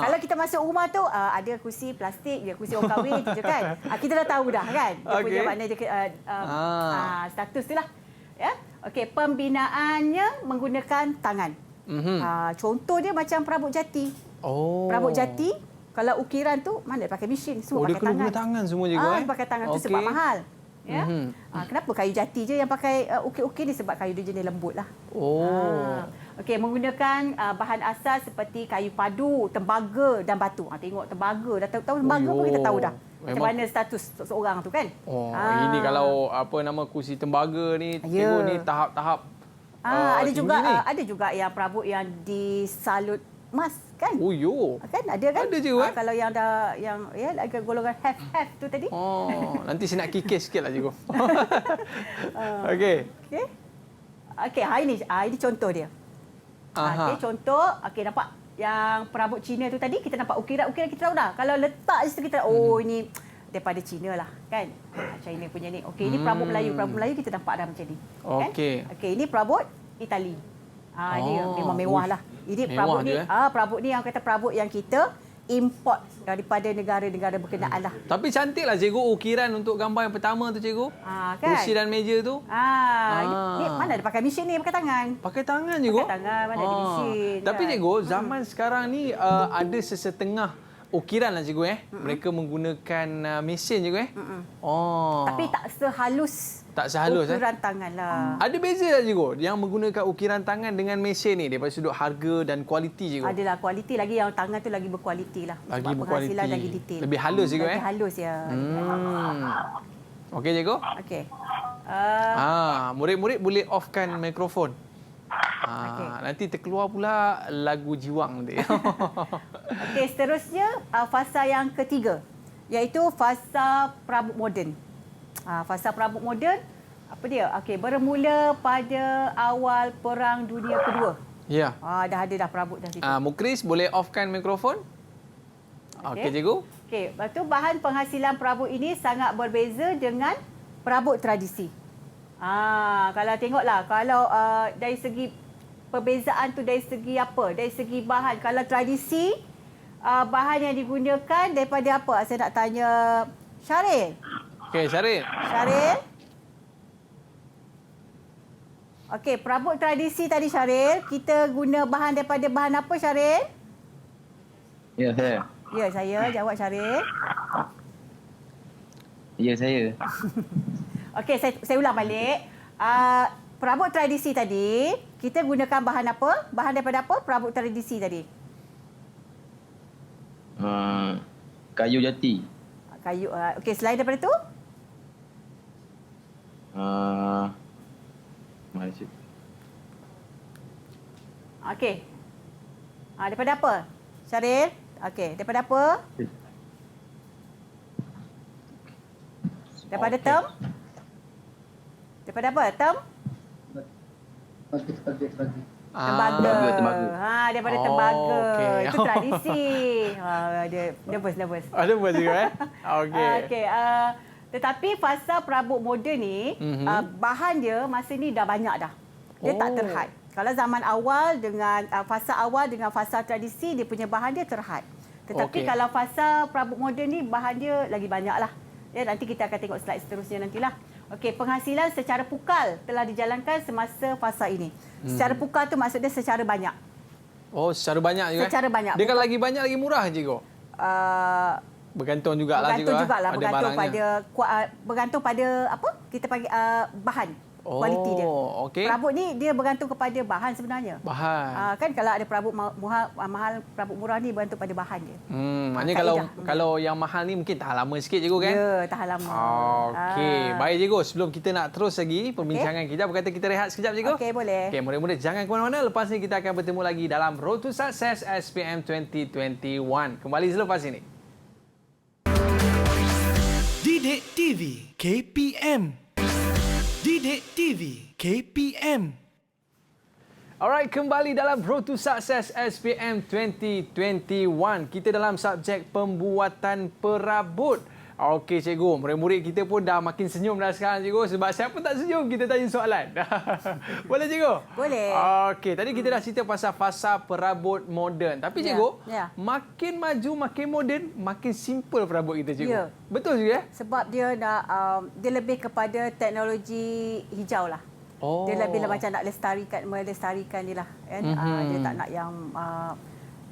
Kalau kita masuk rumah tu ada kursi plastik, dia kursi orang kahwin tu kan, kita dah tahu dah kan, dia punya makna dia status tu lah. Ya. Okey, pembinaannya menggunakan tangan. Contoh dia macam perabot jati. Perabot jati, kalau ukiran tu mana pakai mesin, semua pakai tangan. Dia tangan semua je pakai tangan tu sebab mahal. Ya. Kenapa kayu jati je yang pakai ukir-ukir ni, sebab kayu dia jenis lembut lah. Okey, menggunakan bahan asas seperti kayu padu, tembaga dan batu. Tengok tembaga, dah tahu tembaga pun kita tahu dah. Macam mana status seorang tu kan. Ini kalau kursi tembaga ni, tengok ni tahap-tahap. Ada juga yang perabot yang disalut emas kan. Kan ada kan. Ada je kalau yang dah agak golongan have tu tadi. Nanti saya nak kikis sikitlah, cikgu. Okey. Ini contoh dia. Contoh, nampak yang perabot Cina tu tadi, kita nampak ukiran-ukiran kita tahu dah. Kalau letak je kita ini daripada Cina lah kan. China punya ni. Okey, ini perabot Melayu. Perabot Melayu kita nampak dah macam ni. Okey, ini perabot Itali. Dia memang mewah lah. Ini perabot ni, perabot ni yang kata perabot yang kita import daripada negara-negara berkenaan lah. Tapi cantiklah, cikgu, ukiran untuk gambar yang pertama tu, cikgu. Kan? Kursi dan meja tu. Ni mana ada pakai mesin ni, pakai tangan. Pakai tangan, cikgu. Pakai tangan, mana ada mesin. Tapi kan? cikgu, zaman sekarang ni ada sesetengah ukiran lah, cikgu. Mereka menggunakan mesin, cikgu. Tapi tak sehalus ukiran tangan lah. Ada beza tak, cikgu, yang menggunakan ukiran tangan dengan mesin ni daripada sudut harga dan kualiti, cikgu? Adalah kualiti lagi, yang tangan tu lagi berkualiti lah. Lagi sebab berkualiti. Penghasilan lagi detail. Lebih halus, cikgu. Lebih halus ya. Okey, cikgu. Okey. Murid-murid boleh offkan mikrofon. Okey. Nanti terkeluar pula lagu jiwang nanti. Okey, seterusnya fasa yang ketiga iaitu fasa perabot moden. Fasa perabot moden apa dia? Okey, bermula pada awal Perang Dunia Kedua. Ya. Dah ada dah perabot dah situ. Mukris boleh offkan mikrofon? Okey, cikgu. Okey, lepas tu bahan penghasilan perabot ini sangat berbeza dengan perabot tradisi. Kalau tengoklah, kalau dari segi perbezaan tu dari segi apa? Dari segi bahan. Kalau tradisi, bahan yang digunakan daripada apa? Saya nak tanya Syaril. Okey, Syaril. Syaril? Okey, perabot tradisi tadi Syaril, kita guna bahan daripada bahan apa Syaril? Ya, saya. Ya, saya jawab Syaril. Ya, saya. Okey, saya ulang balik. Perabot tradisi tadi, kita gunakan bahan apa? Bahan daripada apa? Perabot tradisi tadi. Kayu jati. Kayu. Okey, selain daripada tu? Malaysia. Okey. Daripada apa? Syaril? Okey, daripada apa? Daripada term? Daripada apa? Term? Tembaga. Daripada tembaga. Okey. Itu tradisi. Dia nervous. Ada buat juga Okey. Okey. Tetapi fasa perabot moden ni, bahan dia masa ni dah banyak dah. Dia tak terhad. Kalau zaman awal dengan fasa awal dengan fasa tradisi, dia punya bahan dia terhad. Tetapi kalau fasa perabot moden ni, bahan dia lagi banyak lah. Ya, nanti kita akan tengok slide seterusnya nantilah. Okey, penghasilan secara pukal telah dijalankan semasa fasa ini. Secara pukal tu maksudnya secara banyak. Secara banyak juga. Secara banyak. Dia kalau lagi banyak lagi murah cikgu. Bergantung jugalah cikgu. Bergantung pada apa? Kita panggil bahan. Kualiti dia. Okey. Perabot ni dia bergantung kepada bahan sebenarnya. Bahan. Kan kalau ada perabot mahal, perabot murah ni bergantung pada bahan dia. Maknanya kalau yang mahal ni mungkin tahan lama sikit cikgu kan? Ya, tahan lama. Okey. Baik cikgu, sebelum kita nak terus lagi perbincangan kita, berkata kita rehat sekejap cikgu. Okey, boleh. Okey, murid-murid jangan ke mana-mana. Lepas ni kita akan bertemu lagi dalam Road to Success SPM 2021. Kembali selepas ini. Didik TV KPM. Didik TV KPM. Alright, kembali dalam Road to Success SPM 2021. Kita dalam subjek pembuatan perabot. Okey cikgu, murid-murid kita pun dah makin senyum dah sekarang cikgu. Sebab siapa tak senyum kita tanya soalan. Boleh cikgu? Boleh. Okey, tadi kita dah cerita pasal fasa perabot moden. Tapi cikgu, makin maju, makin moden, makin simple perabot kita cikgu. Ya. Betul juga? Sebab dia nak dia lebih kepada teknologi hijau lah. Dia lebih macam nak melestarikan dia lah. Kan? Dia tak nak yang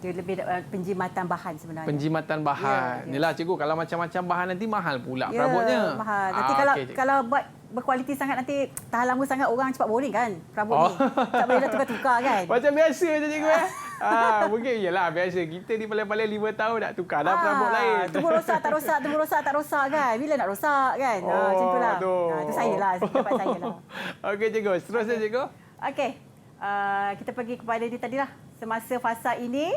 dia lebih penjimatan bahan sebenarnya. Penjimatan bahan. Yalah cikgu, kalau macam-macam bahan nanti mahal pula perabotnya. Mahal. Nanti kalau buat berkualiti sangat nanti tahan lama sangat orang cepat boring kan perabot ni. Tak boleh dah tukar-tukar kan. Macam biasa je cikgu mungkin iyalah biasa. Kita ni paling-paling 5 tahun nak tukar dah perabot lain. Tunggu rosak tak rosak, tunggu rosak tak rosak kan. Bila nak rosak kan. Macam itulah. Itu saya lah, tempat saya lah. Okey cikgu, seterusnya cikgu. Okey. Kita pergi kepada dia tadilah. Semasa fasa ini,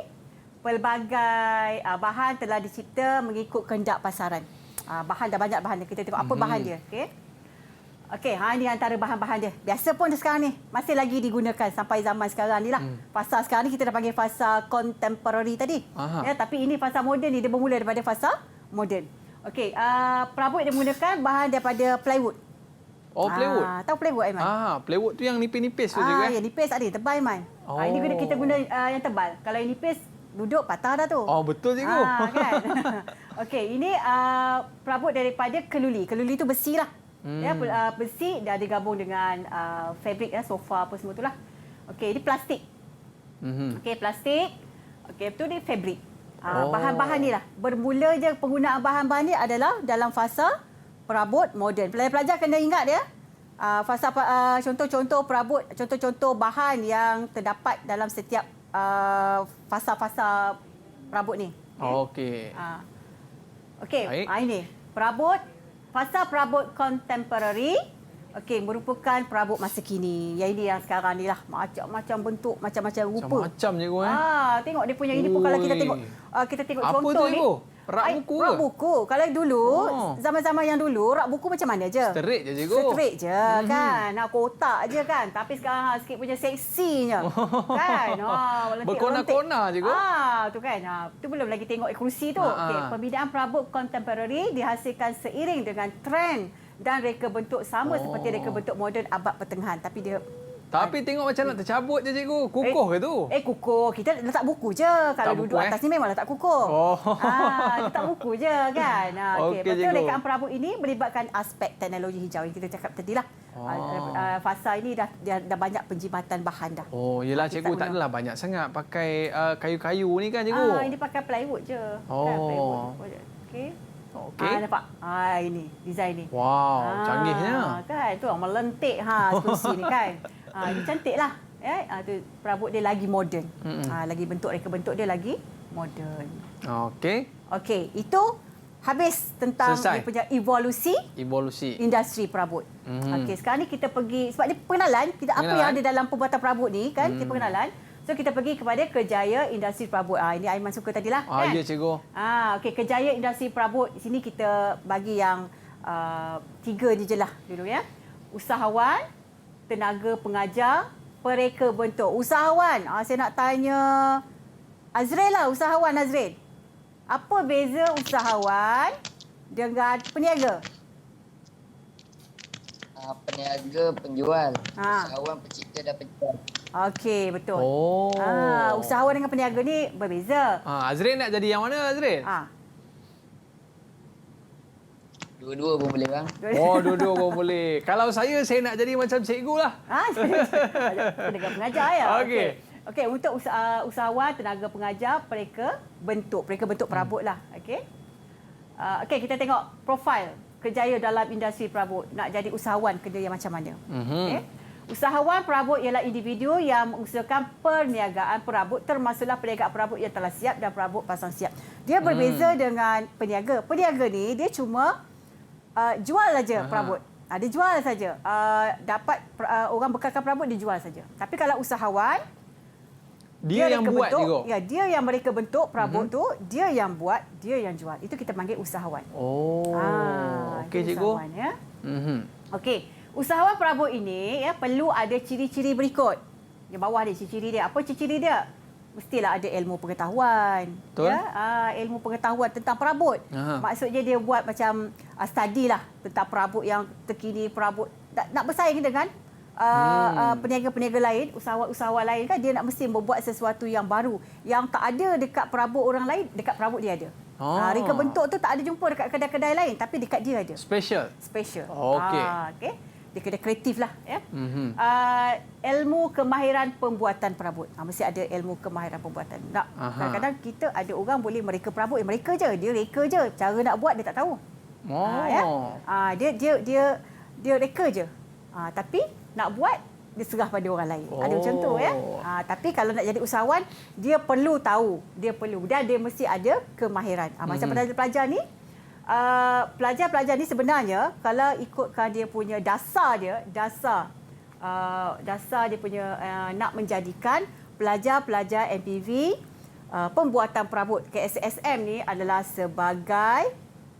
pelbagai bahan telah dicipta mengikut kehendak pasaran. Bahan dah banyak bahan dia. Kita tengok apa bahan dia. Okey, ini antara bahan-bahan dia. Biasa pun sekarang ni masih lagi digunakan sampai zaman sekarang ni lah. Fasa sekarang ni kita dah panggil fasa contemporary tadi. Ya, tapi ini fasa moden ni, dia bermula daripada fasa moden. Okey, perabot dia menggunakan bahan daripada plywood. Plywood. Tahu plywood Aiman? Plywood tu yang nipis-nipis tu juga. Ya, nipis ada, tebal Aiman. Ini kita guna yang tebal. Kalau yang nipis duduk patah dah tu. Betul cikgu. Kan? Okey, ini perabot daripada keluli. Keluli tu besi lah. Ya, besi dah digabung dengan fabrik sofa apa semua itulah. Okey, ini plastik. Okey, plastik. Okey, betul ni fabrik. Bahan-bahan ni lah. Bermula je penggunaan bahan-bahan ni adalah dalam fasa perabot moden. Pelajar-pelajar kena ingat ya. Fasa contoh-contoh perabot, contoh-contoh bahan yang terdapat dalam setiap fasa-fasa perabot ni. Okey. Okey, ini perabot fasa perabot contemporary. Okey, merupakan perabot masa kini. Yang ini yang sekarang ni lah. Macam-macam bentuk, macam-macam rupa. Macam-macam cikgu Tengok dia punya ini pun kalau kita tengok apa contoh tu, ni. Rak buku Rak buku. Kalau dulu, zaman-zaman yang dulu, rak buku macam mana je? Straight je cikgu. Straight je kan. Kotak je kan. Tapi sekarang sikit punya seksinya. Kan? Berkona-kona cikgu. Tu kan. Tu belum lagi tengok kerusi tu. Okey, pembinaan perabot contemporary dihasilkan seiring dengan trend dan reka bentuk sama seperti reka bentuk moden abad pertengahan. Tapi tengok macam nak tercabut je cikgu. Kukuh ke tu? Kukuh. Kita letak buku je. Kalau duduk atas ni memang letak kukuh. Letak buku je kan. Betul rekaan perabot ini melibatkan aspek teknologi hijau yang kita cakap tadi lah. Fasa ini dah banyak penjimatan bahan dah. Yelah cikgu, tak adalah banyak sangat pakai kayu-kayu ni kan cikgu? Ini pakai plywood je. Kan, plywood. Okey. Nampak? Ini design ni. Wow, canggihnya. Kan tu orang melentik kerusi ni kan. Ini cantiklah. Tu perabot dia lagi moden. Lagi reka bentuk dia lagi moden. Okey, itu habis tentang dia punya evolusi industri perabot. Okey, sekarang ni kita pergi sebab dia pengenalan apa yang ada dalam pembuatan perabot ni kan, dia pengenalan. So kita pergi kepada kejayaan industri perabot. Ini Aiman suka tadilah kan. Ya cikgu. Okey, kejayaan industri perabot di sini kita bagi yang 3 je lah dulu ya. Usahawan, tenaga pengajar, pereka bentuk. Usahawan, saya nak tanya Azril lah, usahawan Azril. Apa beza usahawan dengan peniaga? Peniaga penjual, usahawan pencipta dan penjual. Okey, betul. Usahawan dengan peniaga ni berbeza. Azril nak jadi yang mana Azril? Dua-dua pun boleh bang. Dua-dua pun boleh. Kalau saya nak jadi macam cikgu lah. Tenaga pengajar ya. Okey, untuk usahawan, tenaga pengajar, pereka bentuk perabot lah. Okey, kita tengok profil kerjaya dalam industri perabot. Nak jadi usahawan kena yang macam mana? Usahawan perabot ialah individu yang mengusahakan perniagaan perabot, termasuklah perniagaan perabot yang telah siap dan perabot pasang siap. Dia berbeza dengan peniaga. Peniaga ni dia cuma jual saja perabot. Dia jual saja. Dapat orang bekalkan perabot, dia jual saja. Tapi kalau usahawan, dia yang buat juga. Ya, dia yang mereka bentuk perabot tu, dia yang buat, dia yang jual. Itu kita panggil usahawan. Okey cikgu. Ya. Okey. Usahawan perabot ini perlu ada ciri-ciri berikut. Di bawah ni ciri-ciri dia. Apa ciri-ciri dia? Mestilah ada ilmu pengetahuan. Betul. Ilmu pengetahuan tentang perabot. Maksudnya dia buat macam study lah tentang perabot yang terkini, perabot nak bersaing dengan peniaga-peniaga lain, usahawan-usahawan lain kan, dia nak mesti membuat sesuatu yang baru yang tak ada dekat perabot orang lain, dekat perabot dia ada. Reka bentuk tu tak ada jumpa dekat kedai-kedai lain, tapi dekat dia ada. Special. Okey. Dia kena kreatif lah. Ilmu kemahiran pembuatan perabot. Mesti ada ilmu kemahiran pembuatan. Kadang-kadang kita ada orang boleh mereka perabot, mereka je. Dia reka je. Cara nak buat dia tak tahu. Dia reka je. Tapi nak buat, dia serah pada orang lain. Ada macam tu ya. Tapi kalau nak jadi usahawan, dia perlu tahu. Dia mesti ada kemahiran. Macam pelajar-pelajar ni, pelajar-pelajar ni sebenarnya kalau ikutkan dia punya dasar dia punya nak menjadikan pelajar-pelajar MPV pembuatan perabot KSSM ni adalah sebagai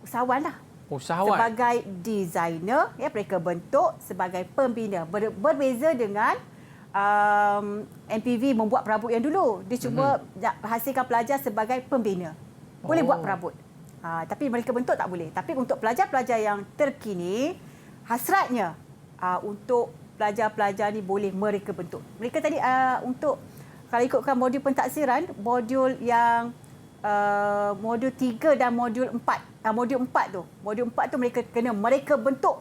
usahawan lah. Sebagai designer, mereka bentuk sebagai pembina. Berbeza dengan MPV membuat perabot yang dulu. Dia cuma hasilkan pelajar sebagai pembina. Boleh buat perabot. Tapi mereka bentuk tak boleh. Tapi untuk pelajar-pelajar yang terkini, hasratnya untuk pelajar-pelajar ni boleh mereka bentuk. Mereka tadi untuk, kalau ikutkan modul pentaksiran, modul yang modul 3 dan modul 4. Modul 4 tu mereka bentuk.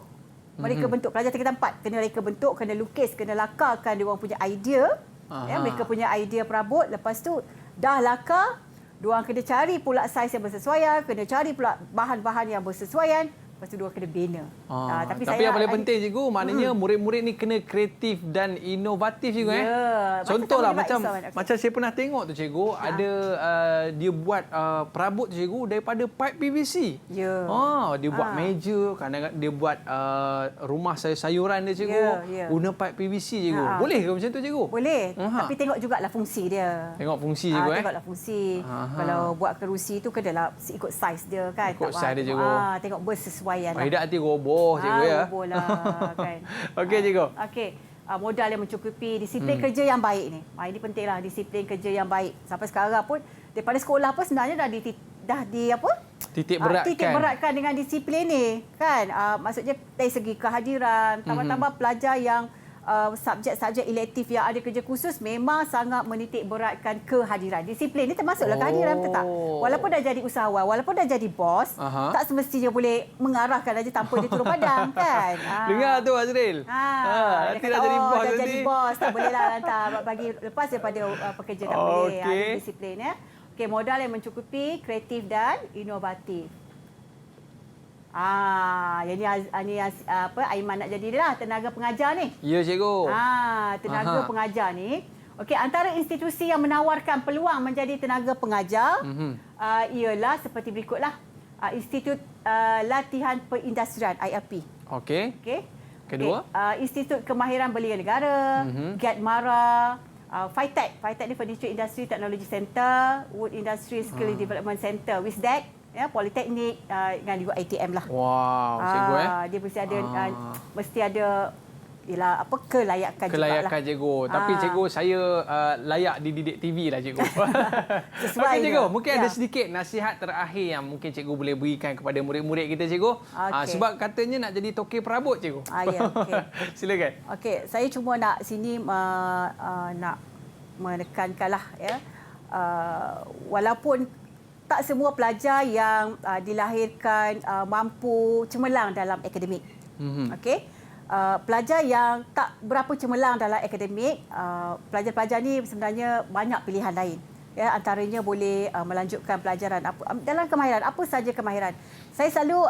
Mereka bentuk. Pelajar tingkatan 4 kena mereka bentuk, kena lukis, kena lakarkan dia orang punya idea. Mereka punya idea perabot. Lepas tu dah lakar, diorang kena cari pula saiz yang bersesuaian, kena cari pula bahan-bahan yang bersesuaian, lepas tu diorang kena bina. Tapi yang paling penting cikgu, maknanya murid-murid ni kena kreatif dan inovatif cikgu. Contohlah macam saya pernah tengok tu cikgu, ada dia buat perabot tu cikgu daripada pipe PVC. Dia buat meja, kadang-kadang dia buat rumah sayur-sayuran dia cikgu, guna pipe PVC cikgu. Boleh ke macam tu cikgu? Boleh. Tapi tengok jugalah fungsi dia. Tengok fungsi cikgu. Tengoklah fungsi. Kalau buat kerusi tu kenalah ikut saiz dia kan. Ikut saiz dia cikgu. Tengok bersesuaian lah. Tidak hati roboh cikgu ya. Roboh lah kan. Okey cikgu. Okey. Modal yang mencukupi, disiplin kerja yang baik ni. Ini pentinglah, disiplin kerja yang baik. Sampai sekarang pun daripada sekolah pun sebenarnya dah titik beratkan dengan disiplin ni kan. Maksudnya dari segi kehadiran, tambah-tambah pelajar yang subjek-subjek elektif yang ada kerja khusus memang sangat menitik beratkan kehadiran. Disiplin ni termasuklah kehadiran, betul tak? Walaupun dah jadi usahawan, walaupun dah jadi bos, tak semestinya boleh mengarahkan aja tanpa dia turun padang kan. Dengar tu Azril. Nanti dah jadi bos. Dah jadi bos, tak bolehlah hantar bagi lepas daripada pekerja, tak boleh. Disiplin ya. Okey, modal yang mencukupi, kreatif dan inovatif. Yang ni Aiman nak jadi lah tenaga pengajar ni. Ya cikgu. Tenaga pengajar ni. Okey, antara institusi yang menawarkan peluang menjadi tenaga pengajar ialah seperti berikutlah. Institut Latihan Perindustrian ILP. Okey. Kedua, Institut Kemahiran Belia Negara, GAT-MARA, FITEC ni Furniture Industry Technology Center, Wood Industry Skill Development Center, WISDEC. Politeknik dengan juga ATM lah. Wow, cikgu dia mesti ada kelayakan juga lah. Cikgu. Tapi cikgu saya layak dididik TV lah cikgu. Sesuai cikgu, mungkin ada sedikit nasihat terakhir yang mungkin cikgu boleh berikan kepada murid-murid kita cikgu. Sebab katanya nak jadi tokey perabot cikgu. Silakan. Okey, saya cuma nak sini nak menekankanlah ya. Walaupun tak semua pelajar yang dilahirkan mampu cemerlang dalam akademik. Okey. Pelajar yang tak berapa cemerlang dalam akademik, pelajar-pelajar ni sebenarnya banyak pilihan lain. Ya, antaranya boleh melanjutkan pelajaran dalam kemahiran, apa saja kemahiran. Saya selalu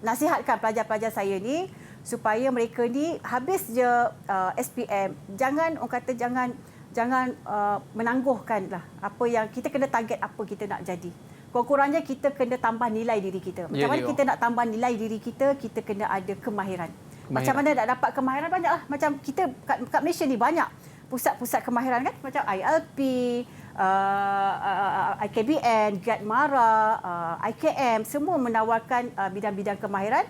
nasihatkan pelajar-pelajar saya ni supaya mereka ni habis je SPM, jangan menangguhkanlah apa yang kita kena target, apa kita nak jadi. Kurang-kurangnya kita kena tambah nilai diri kita. Macam mana kita nak tambah nilai diri kita, kita kena ada kemahiran. Macam mana nak dapat kemahiran? Banyaklah. Macam kita kat Malaysia ni banyak pusat-pusat kemahiran kan, macam ILP, IKBN, GAT-MARA, IKM, semua menawarkan bidang-bidang kemahiran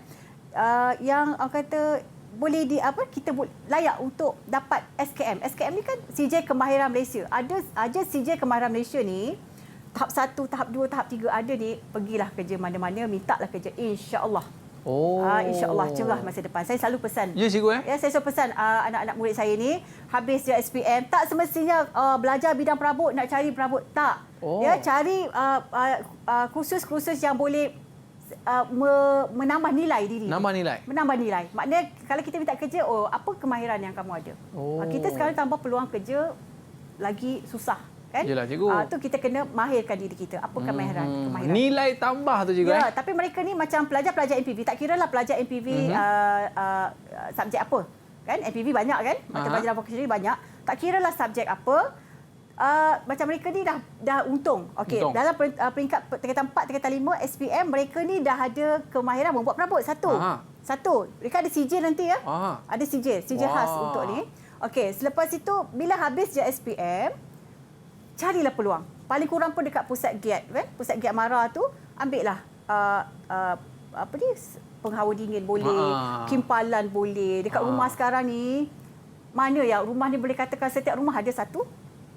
yang orang kata boleh kita layak untuk dapat SKM. SKM ni kan CJ Kemahiran Malaysia. Ada CJ Kemahiran Malaysia ni tahap 1, tahap 2, tahap 3 ada ni, pergilah kerja mana-mana, mintalah kerja, insya-Allah. Insya-Allah cerah masa depan. Saya selalu pesan. Ya cikgu saya selalu pesan anak-anak murid saya ni habis je SPM, tak semestinya belajar bidang perabot nak cari perabot, tak. Ya, cari kursus-kursus yang boleh menambah nilai diri. Menambah nilai. Maknanya kalau kita minta kerja, apa kemahiran yang kamu ada? Kita sekarang tambah peluang kerja lagi susah kan? Yalah cikgu. Tu kita kena mahirkan diri kita. Apa kemahiran? Nilai tambah tu cikgu. Ya, tapi mereka ni macam pelajar-pelajar MPV, tak kiralah pelajar MPV subjek apa. Kan MPV banyak kan? Macam pelajar vocational banyak. Tak kiralah subjek apa. Macam mereka ni dah untung. Okey, dalam peringkat tingkatan 4, tingkatan 5 SPM, mereka ni dah ada kemahiran membuat perabot satu. Mereka ada CJ nanti ya. Ada CJ khas untuk ni. Okey, selepas itu bila habis je SPM, carilah peluang. Paling kurang pun dekat pusat GAT kan? Pusat GAT MARA tu, ambillah penghawa dingin boleh, kimpalan boleh. Dekat rumah sekarang ni, mana yang rumah ni boleh katakan setiap rumah ada satu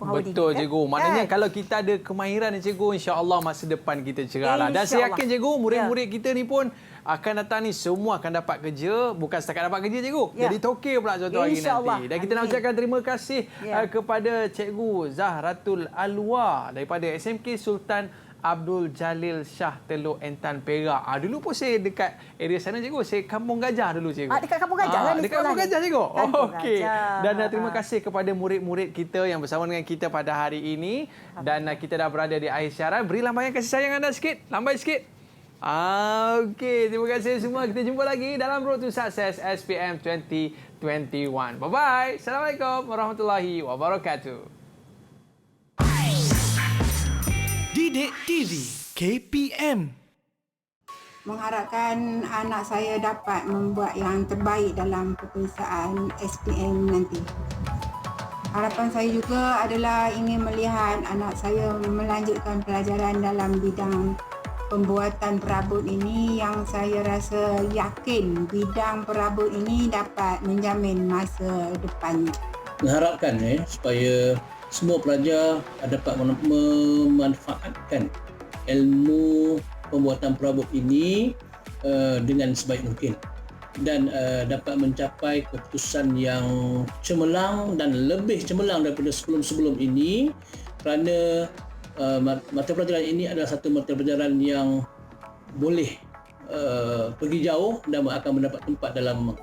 Betul cikgu. Maknanya kalau kita ada kemahiran ni cikgu, insya-Allah masa depan kita cerahlah. Dan saya yakin cikgu, murid-murid kita ni pun akan datang ni semua akan dapat kerja, bukan setakat dapat kerja cikgu. Jadi tokey pula suatu hari nanti. Dan kita nak ucapkan terima kasih kepada Cikgu Zahratul Alwa daripada SMK Sultan Abdul Jalil Shah Teluk Entan Perak. Dulu pun saya dekat area sana cikgu. Saya Kampung Gajah dulu cikgu. Dekat Kampung Gajah lah ni. Dekat Kampung Gajah cikgu. Okey. Dan terima Ah. kasih kepada murid-murid kita yang bersama dengan kita pada hari ini. Dan kita dah berada di akhir siaran. Beri lambaian kasih sayang anda sikit. Lambai sikit. Okey, terima kasih semua. Kita jumpa lagi dalam Road to Success SPM 2021. Bye-bye. Assalamualaikum warahmatullahi wabarakatuh. Didik TV KPM. Mengharapkan anak saya dapat membuat yang terbaik dalam peperiksaan SPM nanti. Harapan saya juga adalah ingin melihat anak saya melanjutkan pelajaran dalam bidang pembuatan perabot ini yang saya rasa yakin bidang perabot ini dapat menjamin masa depannya. Mengharapkan supaya semua pelajar dapat memanfaatkan ilmu pembuatan perabot ini dengan sebaik mungkin dan dapat mencapai keputusan yang cemerlang dan lebih cemerlang daripada sebelum-sebelum ini kerana mata pelajaran ini adalah satu mata pelajaran yang boleh pergi jauh dan akan mendapat tempat dalam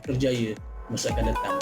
kerjaya masa akan datang.